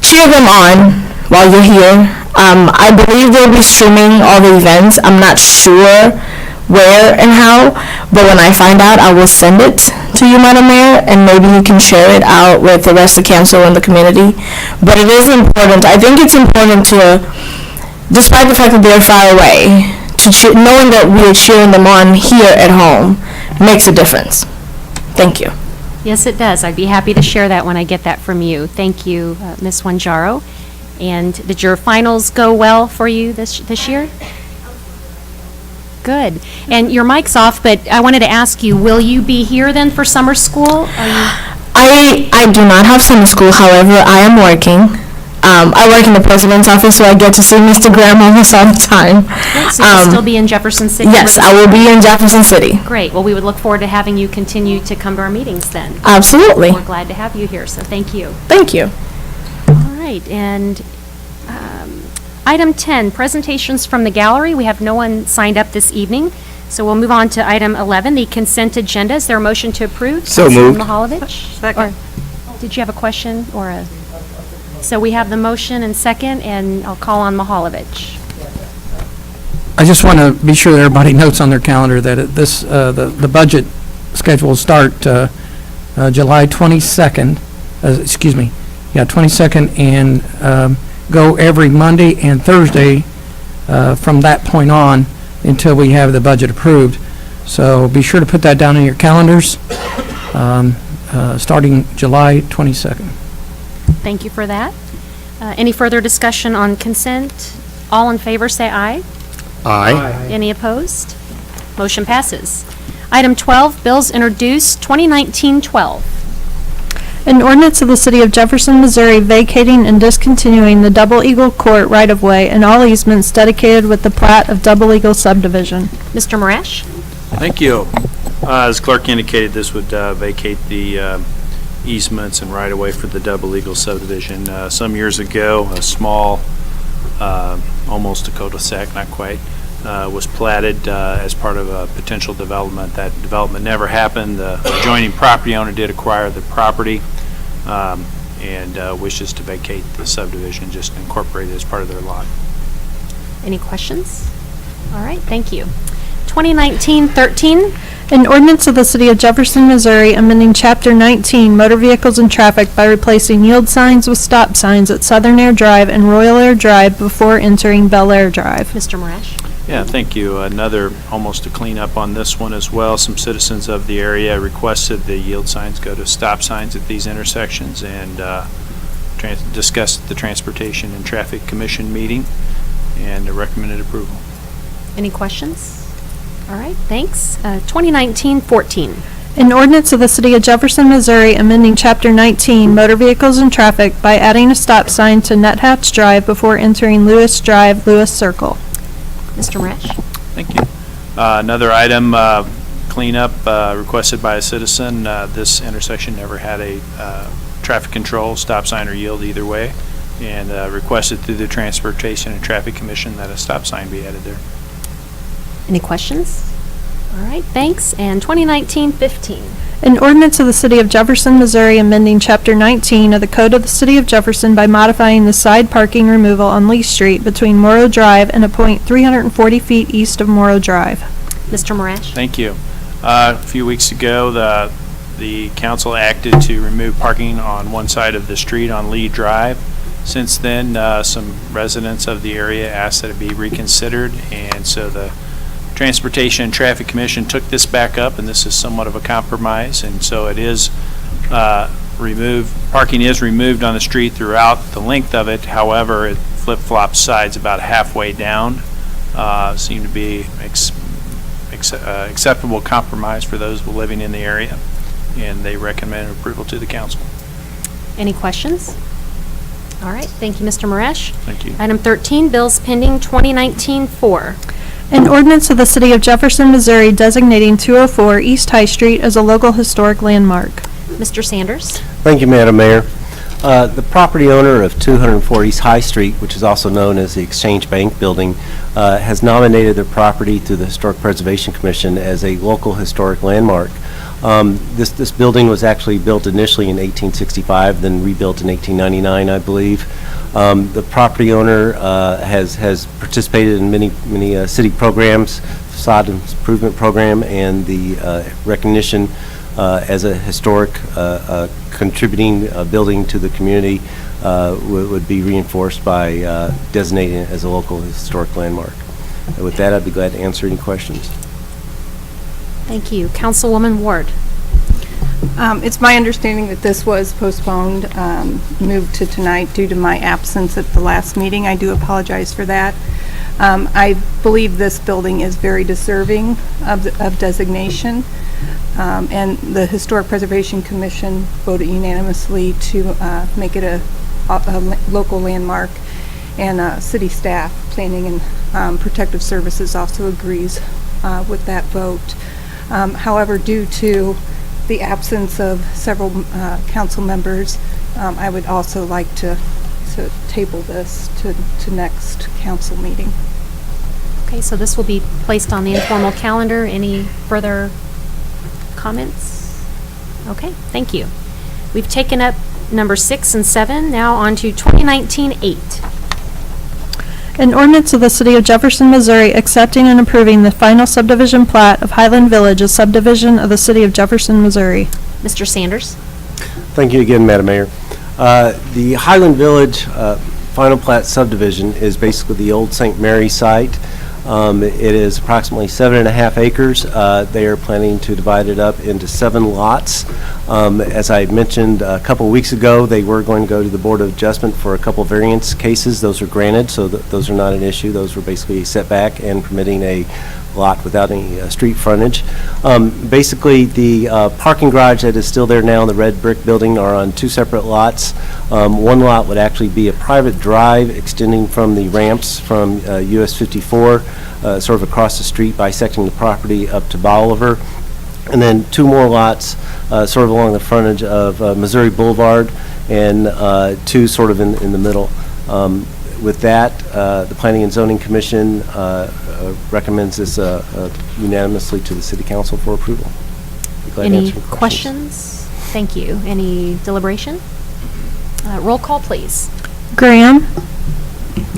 cheer them on while you're here. I believe they'll be streaming all the events. I'm not sure where and how, but when I find out, I will send it to you, Madam Mayor, and maybe you can share it out with the rest of council and the community. But it is important. I think it's important to, despite the fact that they're far away, knowing that we are cheering them on here at home makes a difference. Thank you. Yes, it does. I'd be happy to share that when I get that from you. Thank you, Ms. Wanjaro. And did your finals go well for you this year? Good. And your mic's off, but I wanted to ask you, will you be here then for summer school? I do not have summer school. However, I am working. I work in the president's office, so I get to see Mr. Graham almost all the time. Great. So you'll still be in Jefferson City? Yes, I will be in Jefferson City. Great. Well, we would look forward to having you continue to come to our meetings then. Absolutely. We're glad to have you here, so thank you. Thank you. All right, and item 10, presentations from the gallery. We have no one signed up this evening, so we'll move on to item 11, the consent agenda. Is there a motion to approve? So moved. Mihalovich? Second. Or did you have a question or a? So we have the motion and second, and I'll call on Mihalovich. I just want to be sure that everybody notes on their calendar that the budget schedule will start July 22nd, 22nd, and go every Monday and Thursday from that point on until we have the budget approved. So be sure to put that down in your calendars, starting July 22nd. Thank you for that. Any further discussion on consent? All in favor, say aye. Aye. Any opposed? Motion passes. Item 12, bills introduced, 2019-12. An ordinance of the City of Jefferson, Missouri vacating and discontinuing the Double Eagle Court right-of-way and all easements dedicated with the plat of Double Eagle subdivision. Mr. Marash? Thank you. As clerk indicated, this would vacate the easements and right-of-way for the Double Eagle subdivision. Some years ago, a small, almost a cul-de-sac, not quite, was platted as part of a potential development. That development never happened. The adjoining property owner did acquire the property and wishes to vacate the subdivision, just incorporate it as part of their lot. Any questions? All right, thank you. 2019-13, An ordinance of the City of Jefferson, Missouri, amending Chapter 19, Motor Vehicles and Traffic by replacing yield signs with stop signs at Southern Air Drive and Royal Air Drive before entering Bel Air Drive. Mr. Marash. Yeah, thank you. Another, almost a cleanup on this one as well. Some citizens of the area requested the yield signs go to stop signs at these intersections, and discussed the Transportation and Traffic Commission meeting and recommended approval. Any questions? All right, thanks. 2019-14. An ordinance of the City of Jefferson, Missouri, amending Chapter 19, Motor Vehicles and Traffic by adding a stop sign to Nuthatch Drive before entering Lewis Drive, Lewis Circle. Mr. Marash. Thank you. Another item, cleanup requested by a citizen. This intersection never had a traffic control, stop sign, or yield either way, and requested through the Transportation and Traffic Commission that a stop sign be added there. Any questions? All right, thanks. And 2019-15. An ordinance of the City of Jefferson, Missouri, amending Chapter 19 of the Code of the City of Jefferson by modifying the side parking removal on Lee Street between Morrow Drive and a point 340 feet east of Morrow Drive. Mr. Marash. Thank you. A few weeks ago, the council acted to remove parking on one side of the street on Lee Drive. Since then, some residents of the area asked that it be reconsidered, and so the Transportation and Traffic Commission took this back up, and this is somewhat of a compromise, and so it is removed. Parking is removed on the street throughout the length of it. However, it flip-flops sides about halfway down. Seem to be acceptable compromise for those living in the area, and they recommend approval to the council. Any questions? All right, thank you, Mr. Marash. Thank you. Item 13, bills pending 2019-4. An ordinance of the City of Jefferson, Missouri, designating 204 East High Street as a local historic landmark. Mr. Sanders. Thank you, Madam Mayor. The property owner of 204 East High Street, which is also known as the Exchange Bank Building, has nominated their property through the Historic Preservation Commission as a local historic landmark. This building was actually built initially in 1865, then rebuilt in 1899, I believe. The property owner has participated in many city programs, facade improvement program, and the recognition as a historic contributing building to the community would be reinforced by designating it as a local historic landmark. And with that, I'd be glad to answer any questions. Thank you. Councilwoman Ward. It's my understanding that this was postponed, moved to tonight due to my absence at the last meeting. I do apologize for that. I believe this building is very deserving of designation, and the Historic Preservation Commission voted unanimously to make it a local landmark, and city staff, planning and protective services also agrees with that vote. However, due to the absence of several council members, I would also like to table this to next council meeting. Okay, so this will be placed on the informal calendar. Any further comments? Okay, thank you. We've taken up number 6 and 7. Now on to 2019-8. An ordinance of the City of Jefferson, Missouri, accepting and approving the final subdivision plat of Highland Village, a subdivision of the City of Jefferson, Missouri. Mr. Sanders. Thank you again, Madam Mayor. The Highland Village final plat subdivision is basically the old St. Mary site. It is approximately 7.5 acres. They are planning to divide it up into 7 lots. As I mentioned a couple weeks ago, they were going to go to the Board of Adjustment for a couple variance cases. Those are granted, so those are not an issue. Those were basically setback and permitting a lot without any street frontage. Basically, the parking garage that is still there now in the red brick building are on 2 separate lots. One lot would actually be a private drive extending from the ramps from US 54, sort of across the street, bisecting the property up to Bolivar. And then 2 more lots sort of along the frontage of Missouri Boulevard, and 2 sort of in the middle. With that, the Planning and Zoning Commission recommends this unanimously to the City Council for approval. Be glad to Any answer questions? Thank you. Any deliberation? Roll call, please. Graham.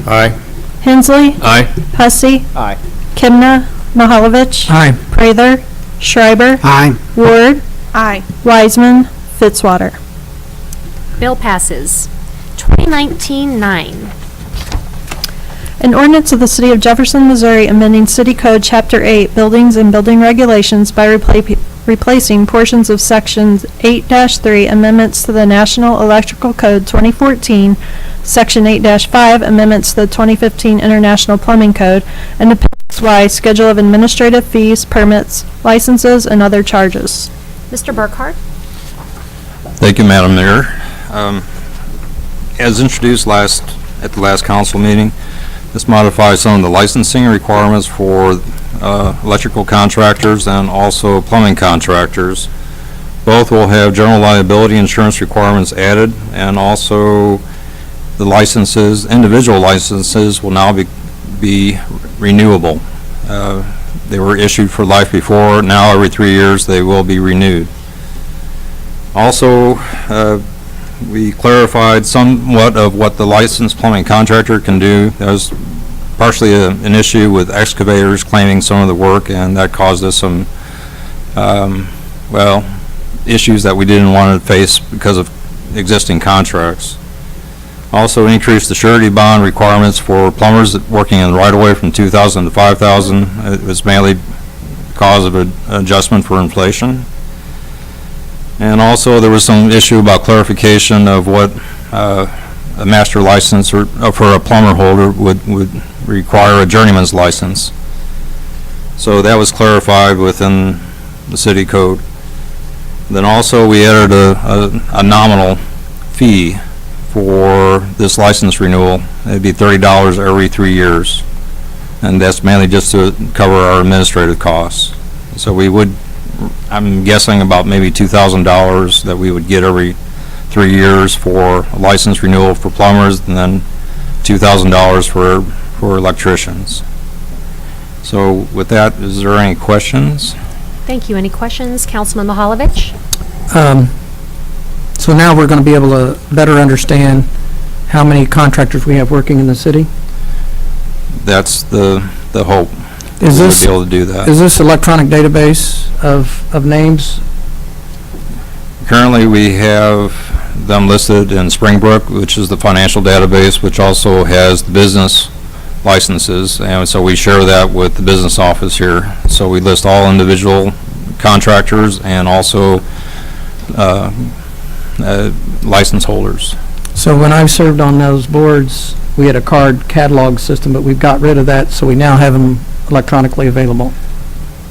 Aye. Hensley. Aye. Hussey. Aye. Kimna. Mahalovich. Aye. Prather. Schreiber. Aye. Ward. Aye. Wiseman. Fitzwater. Bill passes. 2019-9. An ordinance of the City of Jefferson, Missouri amending City Code Chapter 8 Buildings and Building Regulations by replacing portions of Sections 8-3 Amendments to the National Electrical Code 2014, Section 8-5 Amendments to the 2015 International Plumbing Code, and Appendix Y Schedule of Administrative Fees, Permits, Licenses, and Other Charges. Mr. Burkhart? Thank you, Madam Mayor. As introduced at the last council meeting, this modifies some of the licensing requirements for electrical contractors and also plumbing contractors. Both will have general liability insurance requirements added, and also the licenses, individual licenses, will now be renewable. They were issued for life before. Now every 3 years they will be renewed. Also, we clarified somewhat of what the licensed plumbing contractor can do. That was partially an issue with excavators claiming some of the work, and that caused us some, issues that we didn't want to face because of existing contracts. Also increased the surety bond requirements for plumbers working in the right-of-way from $2,000 to $5,000. It was mainly cause of an adjustment for inflation. And also there was some issue about clarification of what a master license for a plumber holder would require a journeyman's license. So that was clarified within the city code. Then also we added a nominal fee for this license renewal. It'd be $30 every 3 years. And that's mainly just to cover our administrative costs. So we would, I'm guessing about maybe $2,000 that we would get every 3 years for a license renewal for plumbers, and then $2,000 for electricians. So with that, is there any questions? Thank you. Any questions? Councilman Mahalovich? So now we're going to be able to better understand how many contractors we have working in the city? That's the hope. Is We'll this, be able to do that. is this electronic database of names? Currently, we have them listed in Springbrook, which is the financial database, which also has the business licenses, and so we share that with the business office here. So we list all individual contractors and also license holders. So when I served on those boards, we had a card catalog system, but we've got rid of that, so we now have them electronically available.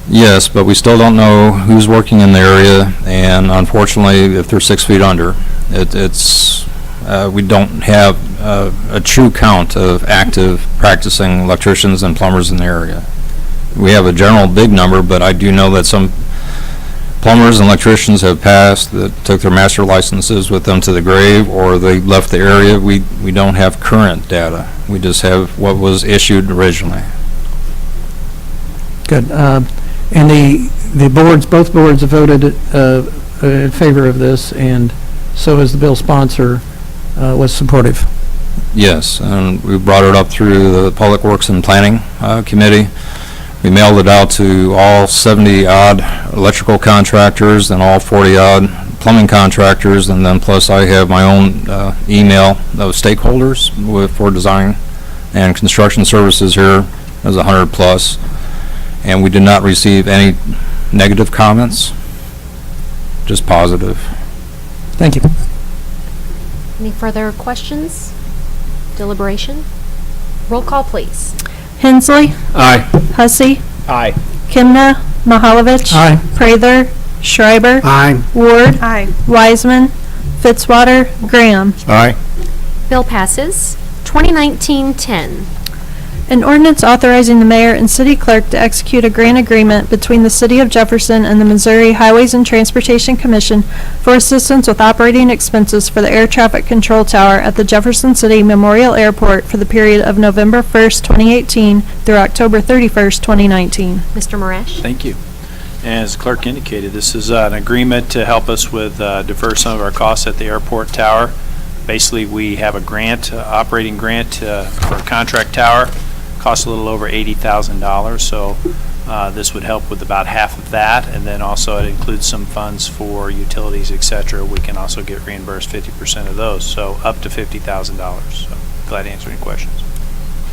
Yes, but we still don't know who's working in the area, and unfortunately, if they're 6 feet under, we don't have a true count of active practicing electricians and plumbers in the area. We have a general big number, but I do know that some plumbers and electricians have passed that took their master licenses with them to the grave, or they left the area. We don't have current data. We just have what was issued originally. Good. And the boards, both boards have voted in favor of this, and so has the bill sponsor was supportive. Yes, and we brought it up through the Public Works and Planning Committee. We mailed it out to all 70-odd electrical contractors and all 40-odd plumbing contractors, and then plus I have my own email of stakeholders for design and construction services here. There's 100 plus, and we did not receive any negative comments, just positive. Thank you. Any further questions? Deliberation? Roll call, please. Hensley. Aye. Hussey. Aye. Kimna. Mahalovich. Aye. Prather. Schreiber. Aye. Ward. Aye. Wiseman. Fitzwater. Graham. Aye. Bill passes. 2019-10. An ordinance authorizing the mayor and city clerk to execute a grant agreement between the City of Jefferson and the Missouri Highways and Transportation Commission for assistance with operating expenses for the air traffic control tower at the Jefferson City Memorial Airport for the period of November 1st, 2018 through October 31st, 2019. Mr. Moresh? Thank you. As clerk indicated, this is an agreement to help us with defer some of our costs at the airport tower Basically, we have a grant, operating grant for a contract tower, costs a little over $80,000, so this would help with about half of that, and then also it includes some funds for utilities, et cetera. We can also get reimbursed 50% of those, so up to $50,000. So glad to answer any questions.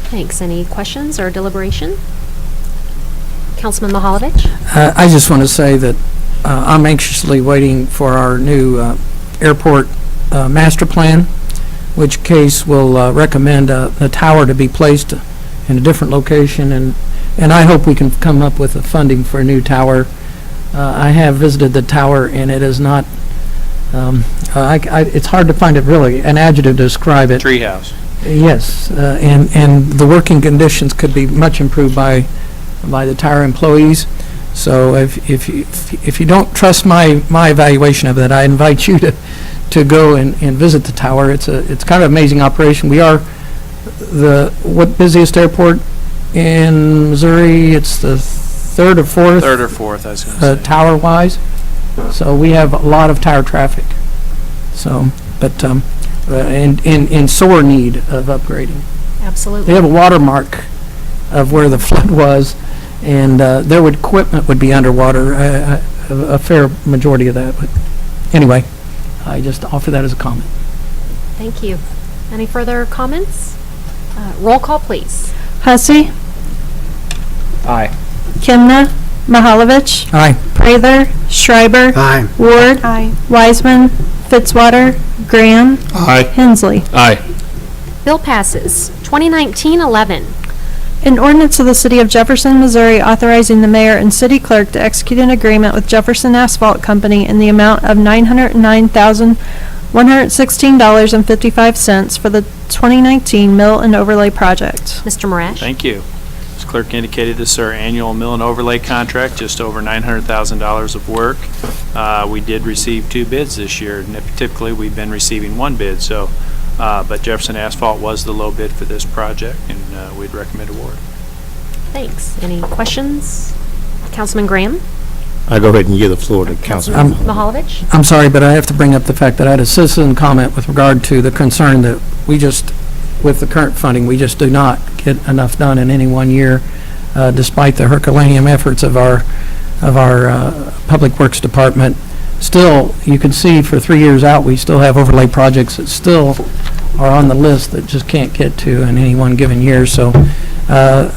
Thanks. Any questions or deliberation? Councilman Mahalovich? I just want to say that I'm anxiously waiting for our new airport master plan, which case will recommend the tower to be placed in a different location, and I hope we can come up with the funding for a new tower. I have visited the tower, and it is not, it's hard to find it really, an adjective to describe it. Treehouse. Yes, and the working conditions could be much improved by the tower employees. So if you don't trust my evaluation of it, I invite you to go and visit the tower. It's kind of an amazing operation. We are the busiest airport in Missouri. It's the third or fourth. Third or fourth, I was going to say. Tower-wise. So we have a lot of tower traffic. So, but in sore need of upgrading. Absolutely. They have a watermark of where the flood was, and their equipment would be underwater, a fair majority of that. But anyway, I just offer that as a comment. Thank you. Any further comments? Roll call, please. Hussey. Aye. Kimna. Mahalovich. Aye. Prather. Schreiber. Aye. Ward. Aye. Wiseman. Fitzwater. Graham. Aye. Hensley. Aye. Bill passes. 2019-11. An ordinance of the City of Jefferson, Missouri authorizing the mayor and city clerk to execute an agreement with Jefferson Asphalt Company in the amount of $909,116.55 for the 2019 mill and overlay project. Mr. Marash? Thank you. As clerk indicated, this is our annual mill and overlay contract, just over $900,000 of work. We did receive 2 bids this year. Typically, we've been receiving 1 bid, so but Jefferson Asphalt was the low bid for this project, and we'd recommend award. Thanks. Any questions? Councilman Graham? I go ahead and give the floor to Councilman Mahalovich? I'm sorry, but I have to bring up the fact that I had a citizen comment with regard to the concern that we just, with the current funding, we just do not get enough done in any one year, despite the Herculaneum efforts of our Public Works Department. Still, you can see for 3 years out, we still have overlay projects that still are on the list that just can't get to in any one given year. So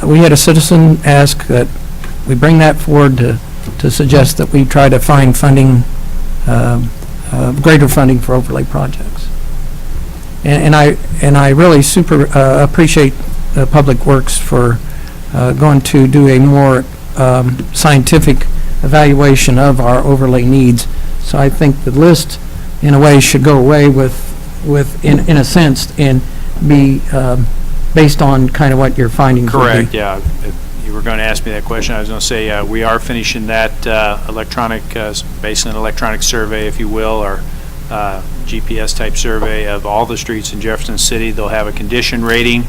we had a citizen ask that we bring that forward to suggest that we try to find funding, greater funding for overlay projects. And I really super appreciate Public Works for going to do a more scientific evaluation of our overlay needs. So I think the list, in a way, should go away in a sense, and be based on kind of what your findings would be. Correct, yeah. If you were going to ask me that question, I was going to say we are finishing that electronic, basically an electronic survey, if you will, or GPS type survey of all the streets in Jefferson City. They'll have a condition rating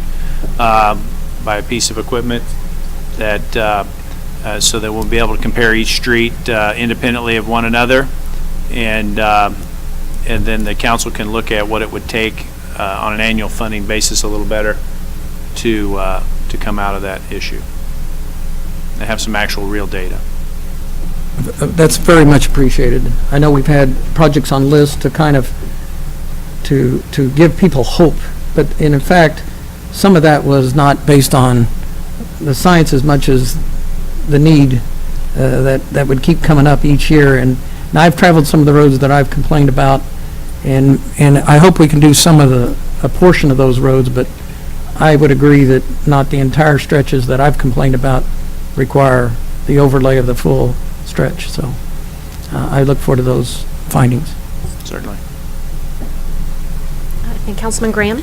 by a piece of equipment that so that we'll be able to compare each street independently of one another, and then the council can look at what it would take on an annual funding basis a little better to come out of that issue and have some actual real data. That's very much appreciated. I know we've had projects on lists to kind of to give people hope, but in fact, some of that was not based on the science as much as the need that would keep coming up each year. And I've traveled some of the roads that I've complained about, and I hope we can do a portion of those roads, but I would agree that not the entire stretches that I've complained about require the overlay of the full stretch. So I look forward to those findings. Certainly. And Councilman Graham?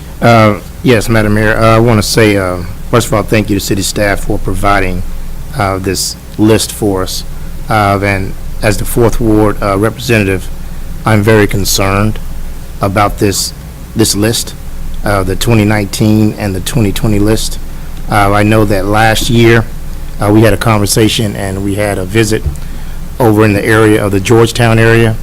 Yes, Madam Mayor. I want to say, first of all, thank you to city staff for providing this list for us. And as the 4th Ward representative, I'm very concerned about this list, the 2019 and the 2020 list. I know that last year we had a conversation and we had a visit over in the area of the Georgetown area.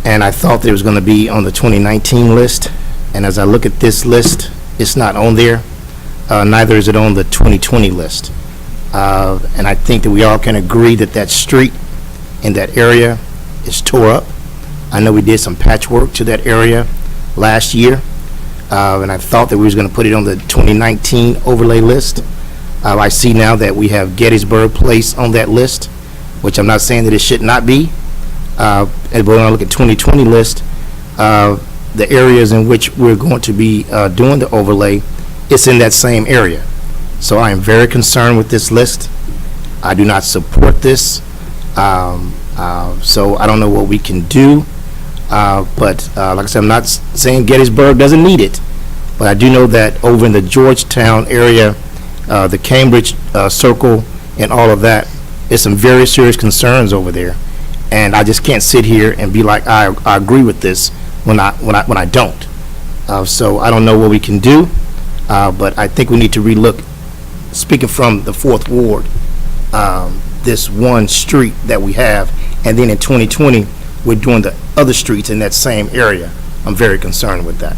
and I thought that it was going to be on the 2019 list. And as I look at this list, it's not on there. Neither is it on the 2020 list. And I think that we all can agree that that street in that area is tore up. I know we did some patchwork to that area last year, and I thought that we was going to put it on the 2019 overlay list. I see now that we have Gettysburg Place on that list, which I'm not saying that it should not be. And when I look at 2020 list, the areas in which we're going to be doing the overlay, it's in that same area. So I am very concerned with this list. I do not support this. So I don't know what we can do. But like I said, I'm not saying Gettysburg doesn't need it. But I do know that over in the Georgetown area, the Cambridge Circle and all of that, there's some very serious concerns over there. And I just can't sit here and be like, I agree with this when I don't. So I don't know what we can do. But I think we need to relook, speaking from the 4th Ward, this one street that we have, and then in 2020, we're doing the other streets in that same area. I'm very concerned with that.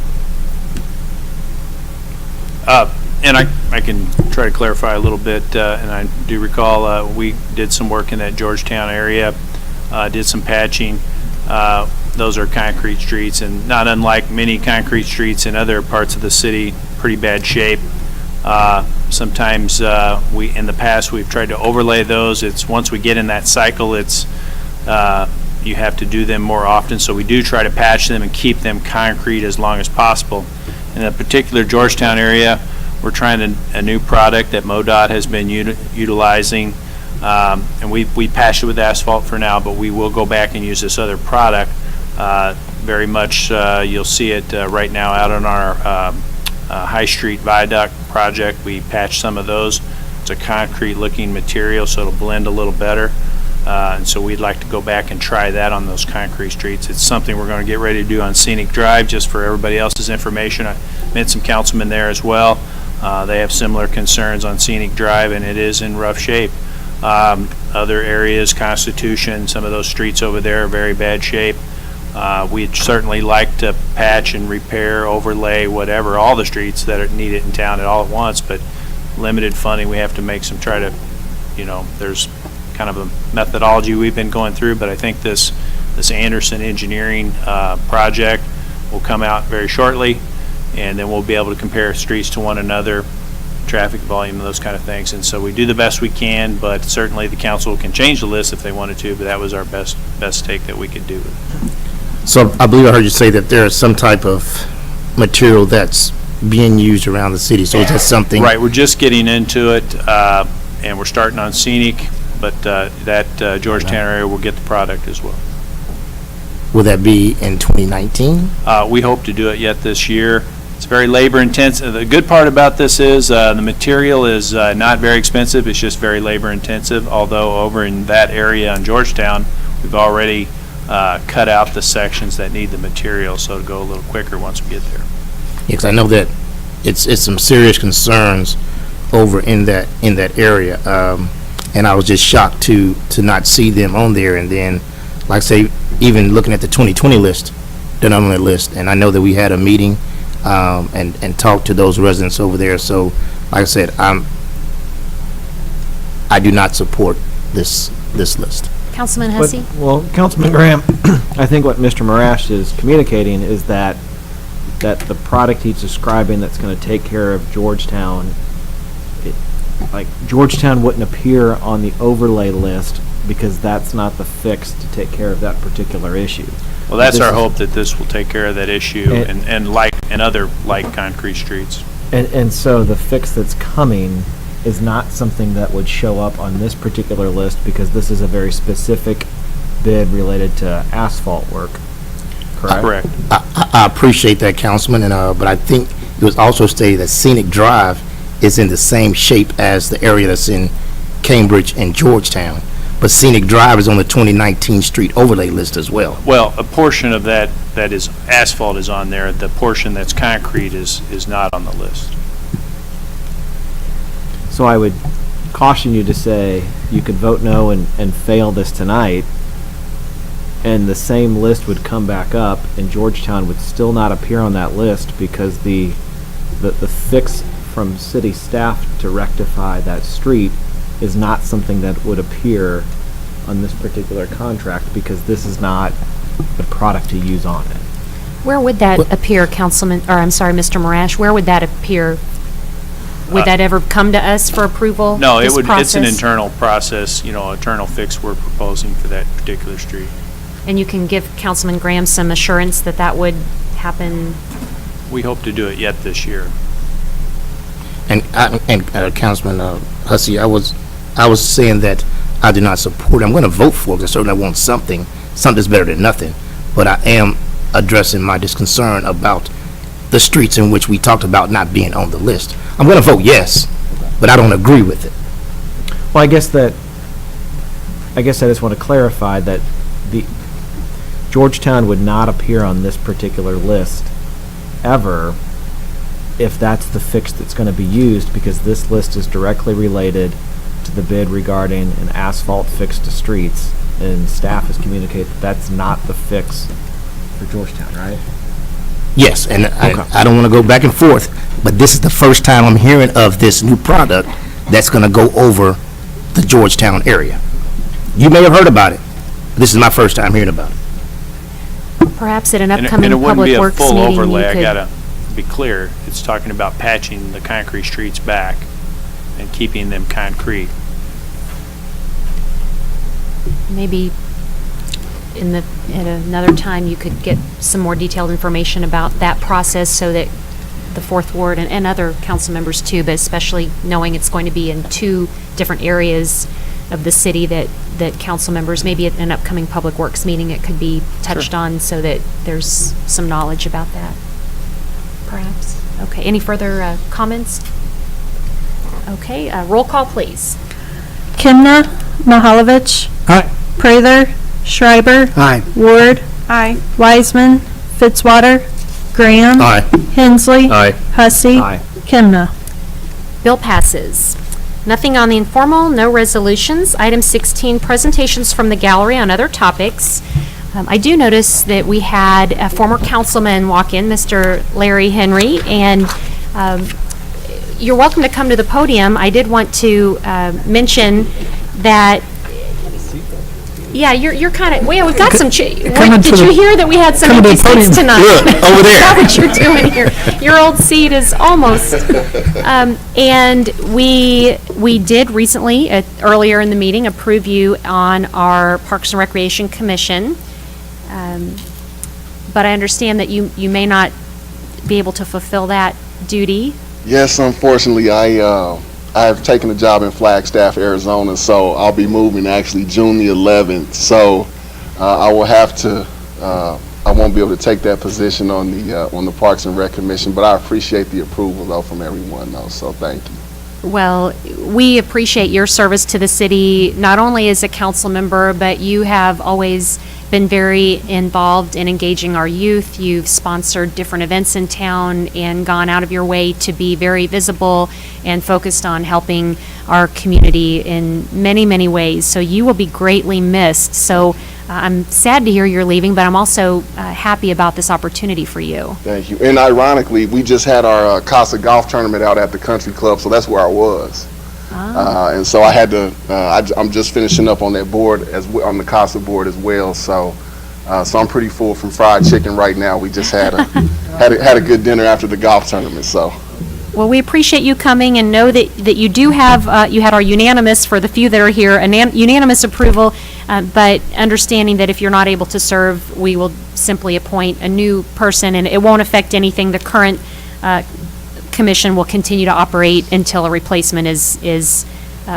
And I can try to clarify a little bit, and I do recall we did some work in that Georgetown area, did some patching. Those are concrete streets, and not unlike many concrete streets in other parts of the city, pretty bad shape. Sometimes in the past we've tried to overlay those. It's once we get in that cycle, it's you have to do them more often. So we do try to patch them and keep them concrete as long as possible. In that particular Georgetown area, we're trying a new product that MoDOT has been utilizing, and we patched it with asphalt for now, but we will go back and use this other product. Very much you'll see it right now out on our High Street Viaduct project. We patched some of those. It's a concrete looking material, so it'll blend a little better. And so we'd like to go back and try that on those concrete streets. It's something we're going to get ready to do on Scenic Drive, just for everybody else's information. I met some councilmen there as well. They have similar concerns on Scenic Drive, and it is in rough shape. Other areas, Constitution, some of those streets over there are very bad shape. We'd certainly like to patch and repair, overlay, whatever, all the streets that are needed in town at all at once, but limited funding, we have to make some, try to, there's kind of a methodology we've been going through, but I think this Anderson engineering project will come out very shortly, and then we'll be able to compare streets to one another, traffic volume and those kind of things. And so we do the best we can, but certainly the council can change the list if they wanted to, but that was our best take that we could do. So I believe I heard you say that there is some type of material that's being used around the city. So is that something? Right, we're just getting into it, and we're starting on Scenic, but that Georgetown area will get the product as well. Will that be in 2019? We hope to do it yet this year. It's very labor intensive. The good part about this is the material is not very expensive. It's just very labor intensive, although over in that area in Georgetown, we've already cut out the sections that need the material, so it'll go a little quicker once we get there. Yeah, because I know that it's some serious concerns over in that area, and I was just shocked to not see them on there. And then, like I say, even looking at the 2020 list, they're not on that list. And I know that we had a meeting and talked to those residents over there. So, like I said, I do not support this list. Councilman Hussey? Well, Councilman Graham, I think what Mr. Marash is communicating is that the product he's describing that's going to take care of Georgetown, like Georgetown wouldn't appear on the overlay list because that's not the fix to take care of that particular issue. Well, that's our hope, that this will take care of that issue and other light concrete streets. And so the fix that's coming is not something that would show up on this particular list because this is a very specific bid related to asphalt work, correct? Correct. I appreciate that, Councilman, but I think it was also stated that Scenic Drive is in the same shape as the area that's in Cambridge and Georgetown. But Scenic Drive is on the 2019 street overlay list as well. Well, a portion of that is asphalt is on there. The portion that's concrete is not on the list. So I would caution you to say you could vote no and fail this tonight and the same list would come back up, and Georgetown would still not appear on that list because the fix from city staff to rectify that street is not something that would appear on this particular contract because this is not the product to use on it. Where would that appear, Councilman, or I'm sorry, Mr. Marash, where would that appear? Would that ever come to us for approval? No, this it's an process? internal process, internal fix we're proposing for that particular street. And you can give Councilman Graham some assurance that that would happen? We hope to do it yet this year. And Councilman Hussey, I was saying that I do not support it. I'm going to vote for it. I certainly want something's better than nothing. But I am addressing my disconcern about the streets in which we talked about not being on the list. I'm going to vote yes, but I don't agree with it. Well, I guess I just want to clarify that the Georgetown would not appear on this particular list ever if that's the fix that's going to be used, because this list is directly related to the bid regarding an asphalt fix to streets, and staff has communicated that that's not the fix for Georgetown, right? Yes, and I don't want to go back and forth, but this is the first time I'm hearing of this new product that's going to go over the Georgetown area. You may have heard about it. This is my first time hearing about it. Perhaps at an upcoming Public Works meeting, And it wouldn't be a full overlay, I could- gotta be clear. It's talking about patching the concrete streets back and keeping them concrete. Maybe at another time, you could get some more detailed information about that process so that the Fourth Ward and other council members too, but especially knowing it's going to be in two different areas of the city that council members, maybe at an upcoming Public Works meeting, it could be touched on so that there's some knowledge about that, perhaps. Okay, any further comments? Okay, roll call, please. Kimna, Mahalovich. Aye. Prather, Schreiber. Aye. Ward. Aye. Wiseman, Fitzwater, Graham. Aye. Hensley. Aye. Hussey. Aye. Kimna. Bill passes. Nothing on the informal, no resolutions. Item 16, presentations from the gallery on other topics. I do notice that we had a former councilman walk in, Mr. Larry Henry, and you're welcome to come to the podium. I did want to mention that, yeah, you're kind of, well, we've got some, did you hear that we had some empty seats tonight? Look, over there. Is that what you're doing here? Your old seat is almost, and we did recently, earlier in the meeting, approve you on our Parks and Recreation Commission. But I understand that you may not be able to fulfill that duty. Yes, unfortunately, I've taken a job in Flagstaff, Arizona, so I'll be moving actually June the 11th. So I will have to, I won't be able to take that position on the Parks and Rec Commission, but I appreciate the approval though from everyone though, so thank you. Well, we appreciate your service to the city, not only as a council member, but you have always been very involved in engaging our youth. You've sponsored different events in town and gone out of your way to be very visible and focused on helping our community in many, many ways. So you will be greatly missed. So I'm sad to hear you're leaving, but I'm also happy about this opportunity for you. Thank you. And ironically, we just had our Casa Golf tournament out at the country club, so that's where I was. And so I had to, I'm just finishing up on that board, on the Casa board as well. So I'm pretty full from fried chicken right now. We just had a good dinner after the golf tournament. So. Well, we appreciate you coming and know that you do have, you had our unanimous, for the few that are here, unanimous approval, but understanding that if you're not able to serve, we will simply appoint a new person, and it won't affect anything. The current commission will continue to operate until a replacement is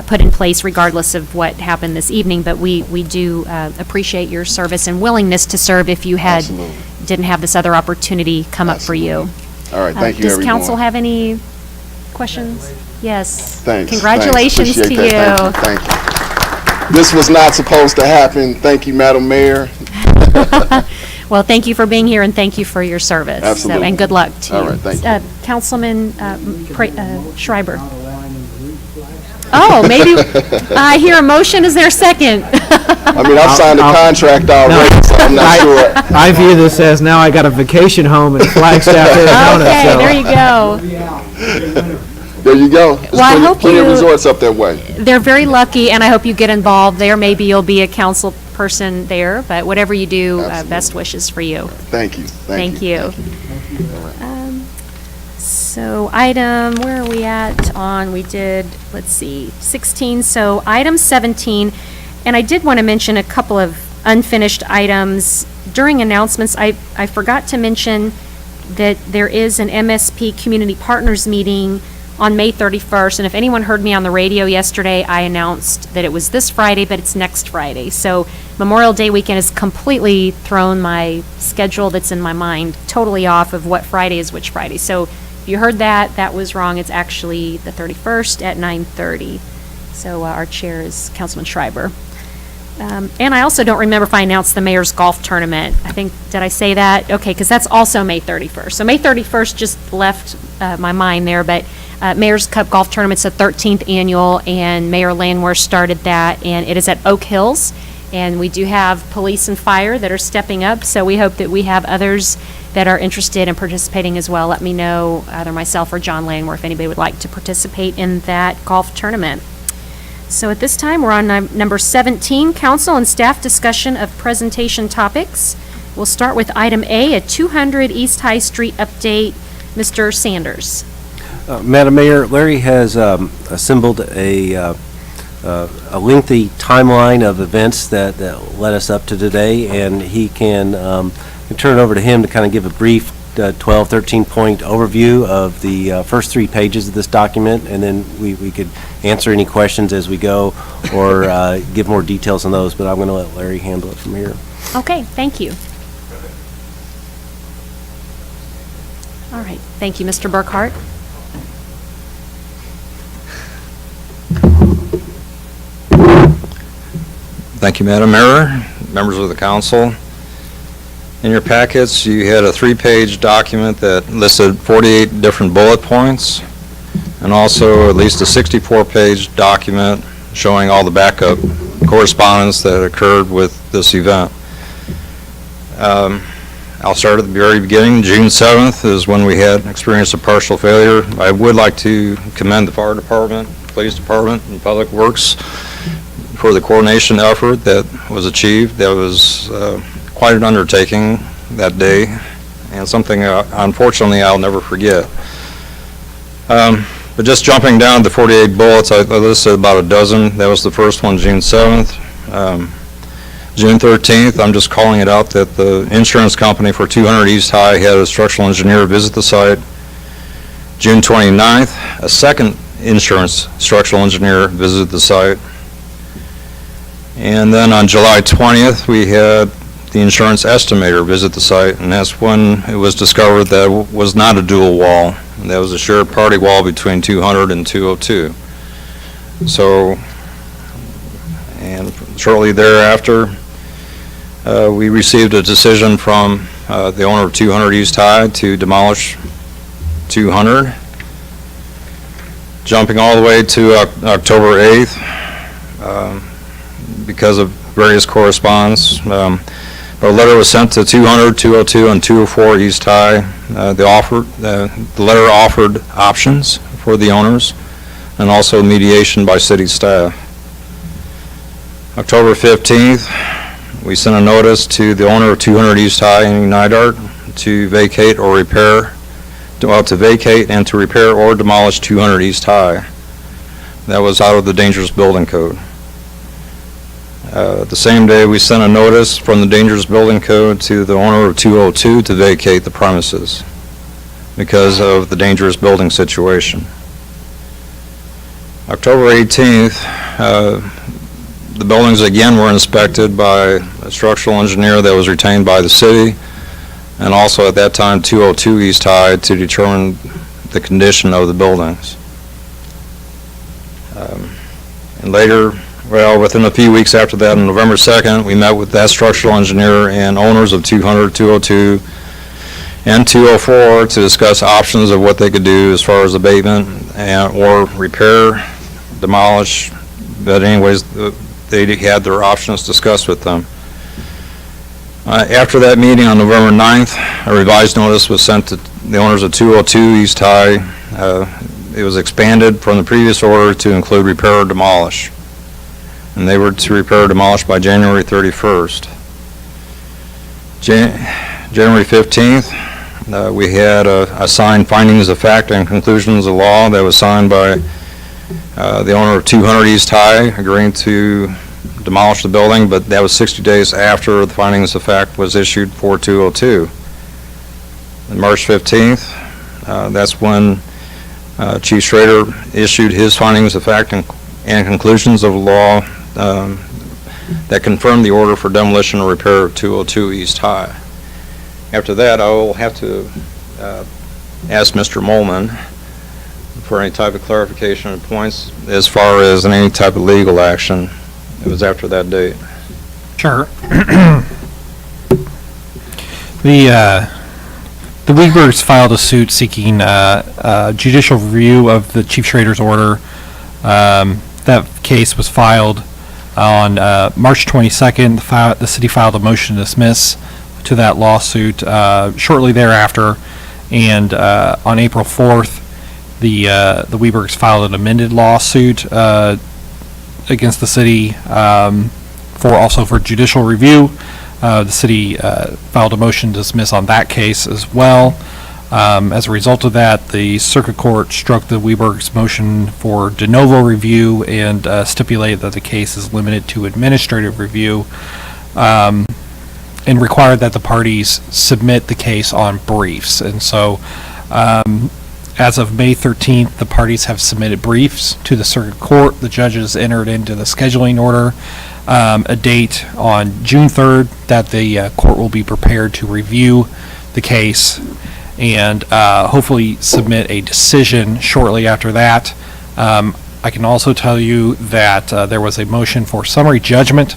put in place, regardless of what happened this evening. But we do appreciate your service and willingness to serve if you didn't have this other opportunity come up for you. All right, thank you, Does everyone. council have any questions? Yes. Thanks. Congratulations Thanks. to Appreciate you. that. Thank you. This was not supposed to happen. Thank you, Madam Mayor. Well, thank you for being here, and thank you for your service. Absolutely. And good luck to you. All right, thank you. Councilman Schreiber. Oh, maybe, I hear a motion, is there a second? I mean, I've signed a contract already, so I'm not sure. I view this as now I got a vacation home in Flagstaff, Arizona. Okay, so- there you go. There you go. There's Well, I hope plenty of you- resorts up that way. They're very lucky, and I hope you get involved there. Maybe you'll be a council person there, but whatever you do, best wishes for you. Thank you. Thank you. So item, where are we at on, we did, let's see, 16, so item 17, and I did want to mention a couple of unfinished items. During announcements, I forgot to mention that there is an MSP Community Partners meeting on May 31st, and if anyone heard me on the radio yesterday, I announced that it was this Friday, but it's next Friday. So Memorial Day weekend has completely thrown my schedule that's in my mind totally off of what Friday is which Friday. So if you heard that, that was wrong. It's actually the 31st at 9:30. So our chair is Councilman Schreiber. And I also don't remember if I announced the mayor's golf tournament. I think, did I say that? Okay, because that's also May 31st. So May 31st just left my mind there, but Mayor's Cup Golf Tournament's the 13th annual, and Mayor Landwehr started that, and it is at Oak Hills. And we do have police and fire that are stepping up, so we hope that we have others that are interested in participating as well. Let me know, either myself or John Landwehr, if anybody would like to participate in that golf tournament. So at this time, we're on number 17, council and staff discussion of presentation topics. We'll start with item A, a 200 East High Street update. Mr. Sanders. Madam Mayor, Larry has assembled a lengthy timeline of events that led us up to today, and he can turn it over to him to kind of give a brief 12, 13-point overview of the first 3 pages of this document, and then we could answer any questions as we go or give more details on those, but I'm going to let Larry handle it from here. Okay, thank you. All right, thank you, Mr. Burkhart. Thank you, Madam Mayor, members of the council. In your packets, you had a 3-page document that listed 48 different bullet points, and also at least a 64-page document showing all the backup correspondence that occurred with this event. I'll start at the very beginning. June 7th is when we had experienced a partial failure. I would like to commend the fire department, police department, and public works for the coordination effort that was achieved. That was quite an undertaking that day, and something unfortunately I'll never forget. But just jumping down to 48 bullets, I listed about a dozen. That was the first one, June 7th. June 13th, I'm just calling it out that the insurance company for 200 East High had a structural engineer visit the site. June 29th, a second insurance structural engineer visited the site. And then on July 20th, we had the insurance estimator visit the site, and that's when it was discovered that it was not a dual wall. And that was a shared party wall between 200 and 202. So, and shortly thereafter, we received a decision from the owner of 200 East High to demolish 200. Jumping all the way to October 8th, because of various correspondence, a letter was sent to 200, 202, and 204 East High. The letter offered options for the owners and also mediation by city staff. October 15th, we sent a notice to the owner of 200 East High in Nidart to vacate or repair, to vacate and to repair or demolish 200 East High. That was out of the dangerous building code. The same day, we sent a notice from the dangerous building code to the owner of 202 to vacate the premises because of the dangerous building situation. October 18th, the buildings again were inspected by a structural engineer that was retained by the city, and also at that time 202 East High to determine the condition of the buildings. And later, well, within a few weeks after that, on November 2nd, we met with that structural engineer and owners of 200, 202, and 204 to discuss options of what they could do as far as abatement and or repair demolish, but anyways, they had their options discussed with them. After that meeting on November 9th, a revised notice was sent to the owners of 202 East High. It was expanded from the previous order to include repair or demolish. And they were to repair or demolish by January 31st. January 15th, we had a signed findings of fact and conclusions of law that was signed by the owner of 200 East High, agreeing to demolish the building, but that was 60 days after the findings of fact was issued for 202. On March 15th, that's when Chief Schrader issued his findings of fact and conclusions of law that confirmed the order for demolition or repair of 202 East High. After that, I will have to ask Mr. Molman for any type of clarification and points as far as any type of legal action. It was after that date. Sure. The Webergs filed a suit seeking judicial review of the Chief Schrader's order. That case was filed on March 22nd. The city filed a motion to dismiss to that lawsuit shortly thereafter, and on April 4th, the Webergs filed an amended lawsuit against the city for judicial review. The city filed a motion to dismiss on that case as well. As a result of that, the circuit court struck the Webergs' motion for de novo review and stipulated that the case is limited to administrative review, and required that the parties submit the case on briefs. And so, as of May 13th, the parties have submitted briefs to the circuit court. The judges entered into the scheduling order a date on June 3rd that the court will be prepared to review the case and hopefully submit a decision shortly after that. I can also tell you that there was a motion for summary judgment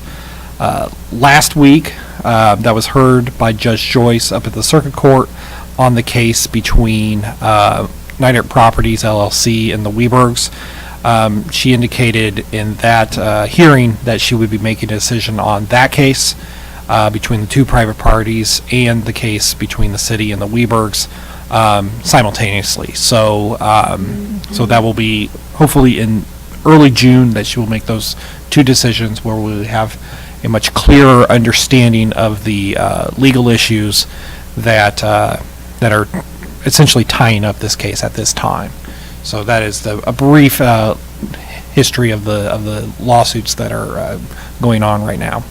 last week that was heard by Judge Joyce up at the circuit court on the case between Nighthawk Properties LLC and the Webergs. She indicated in that hearing that she would be making a decision on that case between the two private parties and the case between the city and the Webergs simultaneously. So that will be hopefully in early June that she will make those two decisions where we have a much clearer understanding of the legal issues that are essentially tying up this case at this time. So that is a brief history of the lawsuits that are going on right now.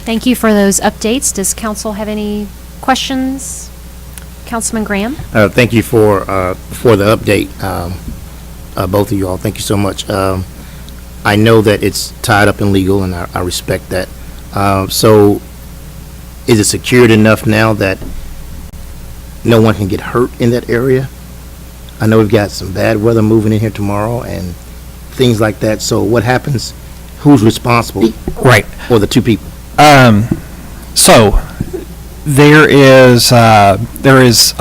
Thank you for those updates. Does council have any questions? Councilman Graham? Thank you for the update, both of you all. Thank you so much. I know that it's tied up in legal, and I respect that. So is it secured enough now that no one can get hurt in that area? I know we've got some bad weather moving in here tomorrow and things like that. So what happens? Who's responsible? Right. For the two people? So there is a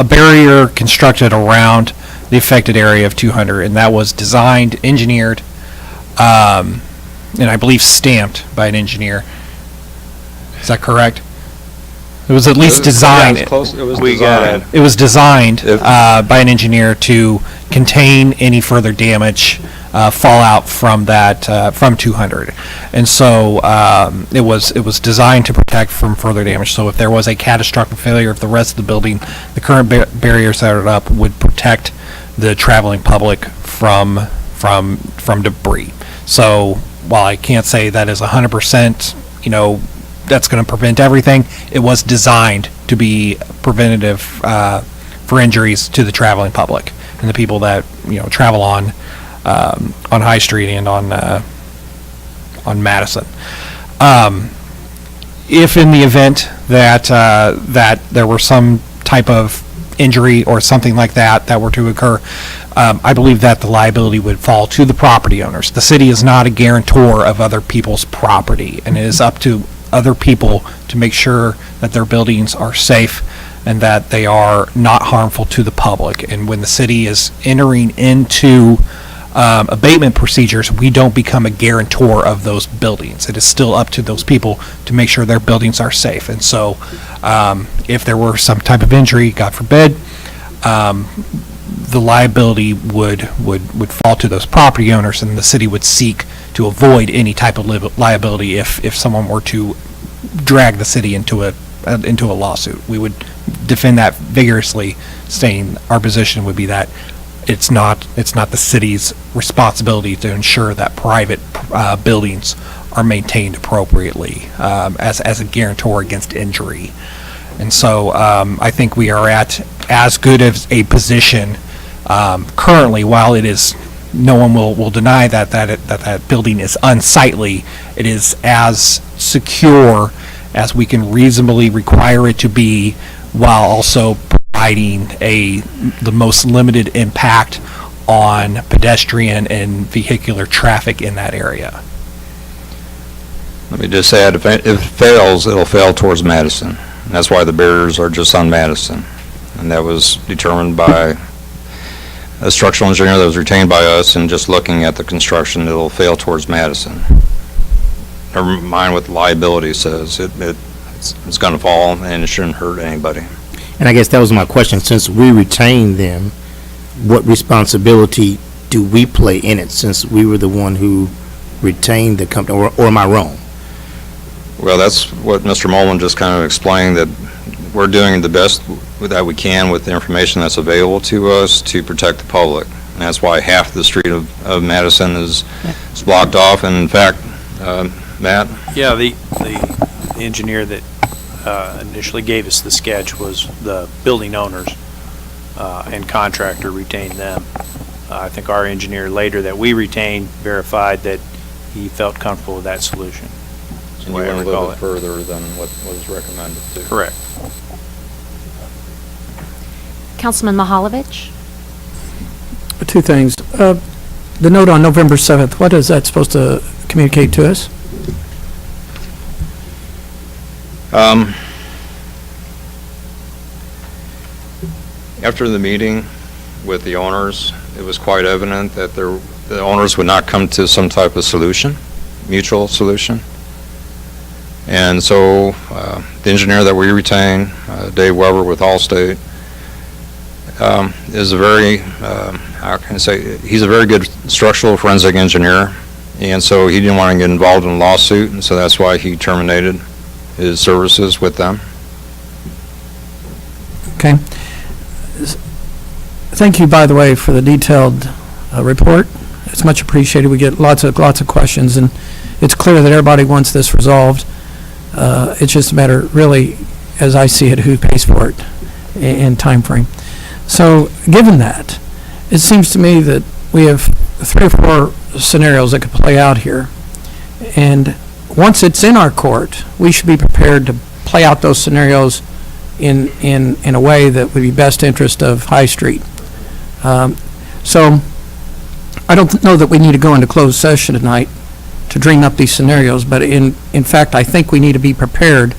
barrier constructed around the affected area of 200, and that was designed, engineered, and I believe stamped by an engineer. Is that correct? It was at least designed. Yeah, it was close. It was designed. It was designed by an engineer to contain any further damage, fallout from that from 200, and so it was designed to protect from further damage. So if there was a catastrophic failure of the rest of the building, the current barriers that are up would protect the traveling public from debris. So while I can't say that is 100%, that's going to prevent everything, it was designed to be preventative for injuries to the traveling public and the people that travel on High Street and on Madison. If in the event that there were some type of injury or something like that were to occur, I believe that the liability would fall to the property owners. The city is not a guarantor of other people's property, and it is up to other people to make sure that their buildings are safe and that they are not harmful to the public. And when the city is entering into abatement procedures, we don't become a guarantor of those buildings. It is still up to those people to make sure their buildings are safe. And so if there were some type of injury, God forbid, the liability would fall to those property owners, and the city would seek to avoid any type of liability if someone were to drag the city into a lawsuit. We would defend that vigorously, saying our position would be that it's not the city's responsibility to ensure that private buildings are maintained appropriately as a guarantor against injury. And so I think we are at as good as a position currently, while it is, no one will deny that building is unsightly, it is as secure as we can reasonably require it to be, while also providing the most limited impact on pedestrian and vehicular traffic in that area. Let me just add, if it fails, it'll fail towards Madison. And that's why the barriers are just on Madison. And that was determined by a structural engineer that was retained by us, and just looking at the construction, it'll fail towards Madison. Never mind what the liability says. It's going to fall, and it shouldn't hurt anybody. And I guess that was my question. Since we retain them, what responsibility do we play in it, since we were the one who retained the company, or am I wrong? Well, that's what Mr. Mullen just kind of explained, that we're doing the best that we can with the information that's available to us to protect the public. And that's why half the street of Madison is blocked off. And in fact, Matt? Yeah, the engineer that initially gave us the sketch was the building owners and contractor retained them. I think our engineer later that we retained verified that he felt comfortable with that solution. And you went a little bit further than what was recommended too. Correct. Councilman Mahalovich? Two things. The note on November 7th, what is that supposed to communicate to us? After the meeting with the owners, it was quite evident that the owners would not come to some type of solution, mutual solution. And so the engineer that we retain, Dave Weber with Allstate, is a very, how can I say, he's a very good structural forensic engineer. And so he didn't want to get involved in a lawsuit, and so that's why he terminated his services with them. Okay. Thank you, by the way, for the detailed report. It's much appreciated. We get lots of questions, and it's clear that everybody wants this resolved. It's just a matter, really, as I see it, who pays for it and time frame. So, given that, it seems to me that we have 3 or 4 scenarios that could play out here, and once it's in our court, we should be prepared to play out those scenarios in a way that would be best interest of High Street. So, I don't know that we need to go into closed session tonight to dream up these scenarios, but in fact, I think we need to be prepared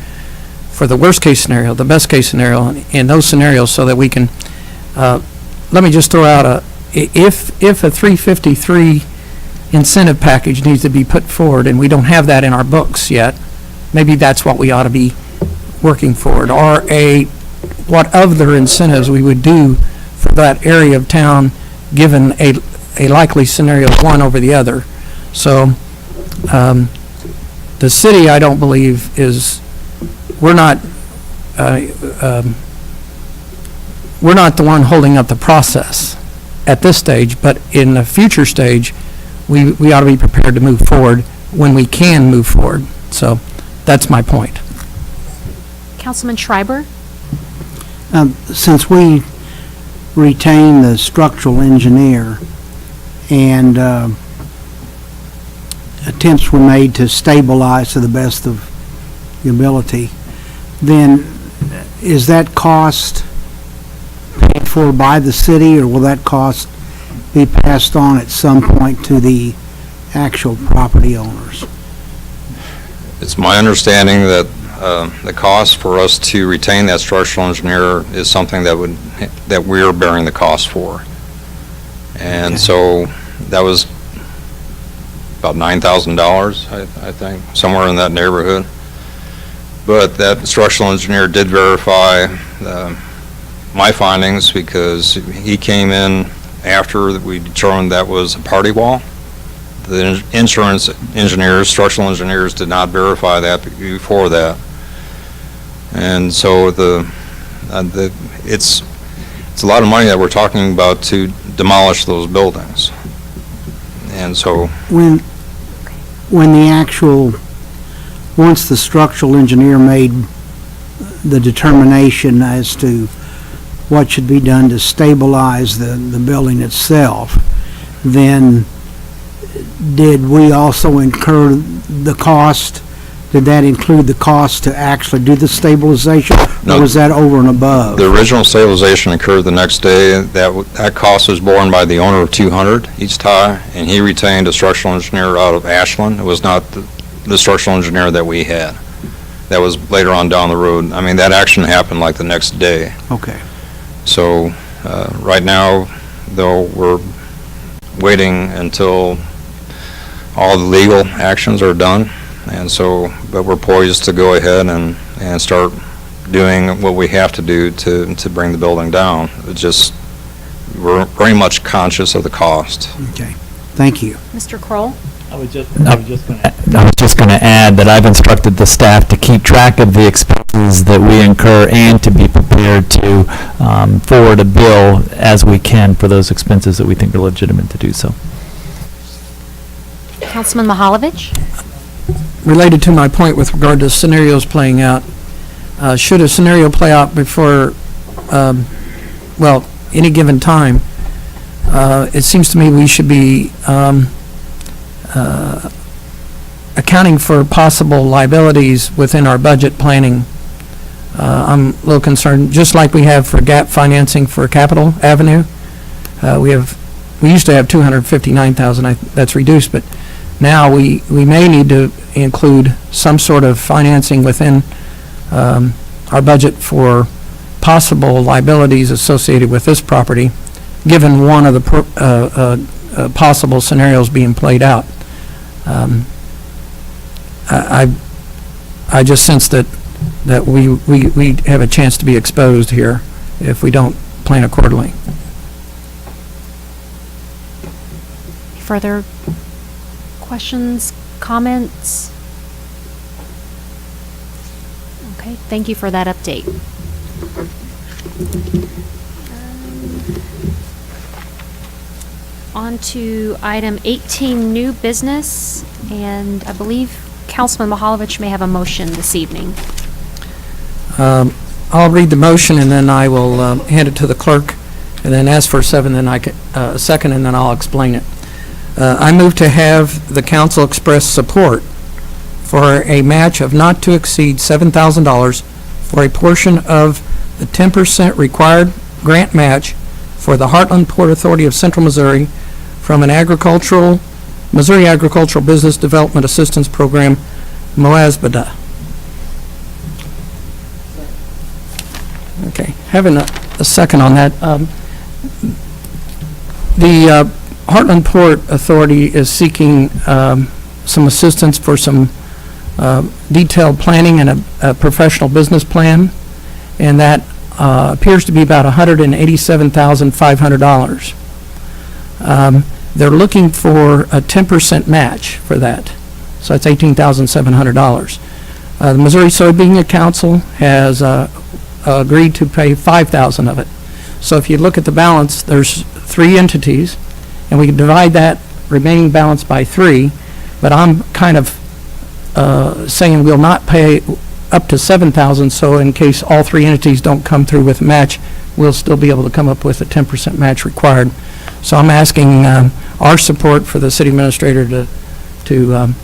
for the worst case scenario, the best case scenario, in those scenarios, so that we can, let me just throw out if a 353 incentive package needs to be put forward, and we don't have that in our books yet, maybe that's what we ought to be working for, or what other incentives we would do for that area of town, given a likely scenario, one over the other. So, the city, I don't believe we're not the one holding up the process at this stage, but in a future stage, we ought to be prepared to move forward when we can move forward. So that's my point. Councilman Schreiber? Since we retain the structural engineer and attempts were made to stabilize to the best of the ability, then is that cost paid for by the city, or will that cost be passed on at some point to the actual property owners? It's my understanding that the cost for us to retain that structural engineer is something that we're bearing the cost for. And so that was about $9,000, I think, somewhere in that neighborhood. But that structural engineer did verify my findings because he came in after we determined that was a party wall. The insurance engineers, structural engineers, did not verify that before that. And so it's a lot of money that we're talking about to demolish those buildings. And so When the actual, once the structural engineer made the determination as to what should be done to stabilize the building itself, then did we also incur the cost? Did that include the cost to actually do the stabilization? No. Or was that over and above? the original stabilization occurred the next day. That cost was borne by the owner of 200 East High, and he retained a structural engineer out of Ashland. It was not the structural engineer that we had. That was later on down the road. I mean, that action happened like the next day. Okay. So right now, though, we're waiting until all the legal actions are done, and so, but we're poised to go ahead and start doing what we have to do to bring the building down. It's just, we're very much conscious of the cost. Okay. Thank you. Mr. Kroll? I was just going to add that I've instructed the staff to keep track of the expenses that we incur and to be prepared to forward a bill as we can for those expenses that we think are legitimate to do so. Councilman Mahalovich? Related to my point with regard to scenarios playing out, should a scenario play out before, any given time, it seems to me we should be accounting for possible liabilities within our budget planning. I'm a little concerned, just like we have for gap financing for Capitol Avenue. We used to have 259,000, that's reduced, but now we may need to include some sort of financing within our budget for possible liabilities associated with this property, given one of the possible scenarios being played out. I just sense that we have a chance to be exposed here if we don't plan accordingly. Further questions, comments? Okay, thank you for that update. On to item 18, new business, and I believe Councilman Mahalovich may have a motion this evening. I'll read the motion and then I will hand it to the clerk and then ask for a second and then I'll explain it. I move to have the council express support for a match of not to exceed $7,000 for a portion of the 10% required grant match for the Heartland Port Authority of Central Missouri from an Missouri Agricultural Business Development Assistance Program, MOASBDA. Okay, having a second on that. The Heartland Port Authority is seeking some assistance for some detailed planning and a professional business plan, and that appears to be about $187,500. They're looking for a 10% match for that, so that's $18,700. The Missouri Soybean Council has agreed to pay $5,000 of it. So if you look at the balance, there's 3 entities, and we can divide that remaining balance by 3, but I'm kind of saying we'll not pay up to $7,000, so in case all 3 entities don't come through with a match, we'll still be able to come up with a 10% match required. So I'm asking our support for the city administrator to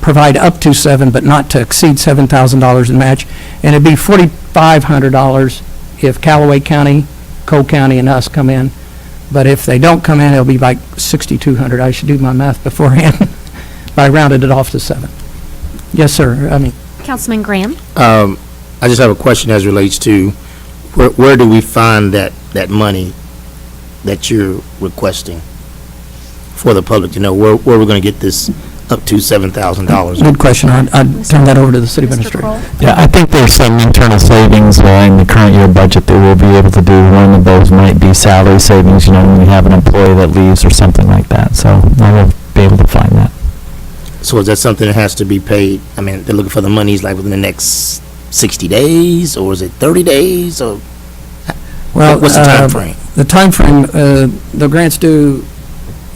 provide up to 7, but not to exceed $7,000 in match, and it'd be $4,500 if Callaway County, Cole County, and us come in. But if they don't come in, it'll be like $6,200. I should do my math beforehand, but I rounded it off to 7. Yes, sir. I mean, Councilman Graham? I just have a question as relates to where do we find that money that you're requesting for the public to know where we're going to get this up to $7,000? good question. I'd turn that over to the city administrator. Yeah, I think there's some internal savings in the current year budget that we'll be able to do. One of those might be salary savings, when you have an employee that leaves or something like that. So I will be able to find that. So is that something that has to be paid? I mean, they're looking for the monies like within the next 60 days, or is it 30 days, or Well, what's the time frame? The timeframe, the grant's due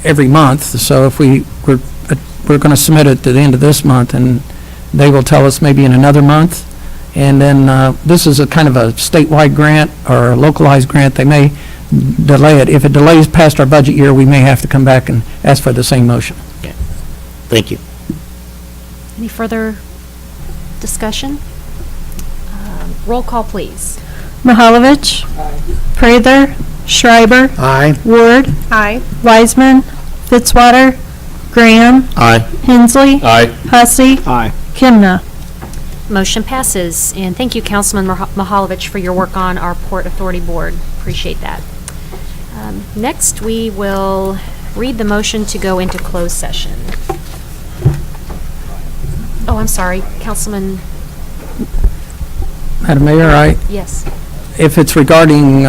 every month, so if we're going to submit it to the end of this month, and they will tell us maybe in another month. And then this is a kind of a statewide grant or a localized grant. They may delay it. If it delays past our budget year, we may have to come back and ask for the same motion. Thank you. Any further discussion? Roll call, please. Mahalovich. Prather. Schreiber. Aye. Ward. Aye. Wiseman. Fitzwater. Graham. Aye. Hensley. Aye. Hussey. Aye. Kimna. Motion passes, and thank you, Councilman Mahalovich, for your work on our Port Authority Board. Appreciate that. Next, we will read the motion to go into closed session. Oh, I'm sorry, Councilman, Madam Mayor, yes. if it's regarding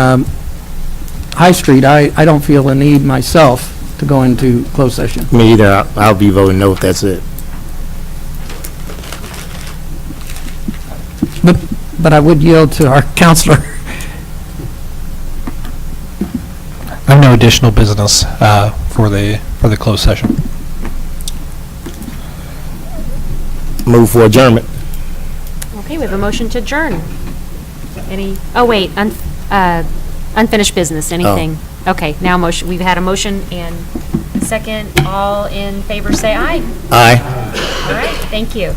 High Street, I don't feel a need myself to go into closed session. Me either. I'll be voting no if that's it. But I would yield to our counselor. I have no additional business for the closed session. Move for adjournment. Okay, we have a motion to adjourn. Oh, wait, unfinished business, anything? Okay, now motion, we've had a motion and a second. All in favor, say aye. Aye. All right, thank you.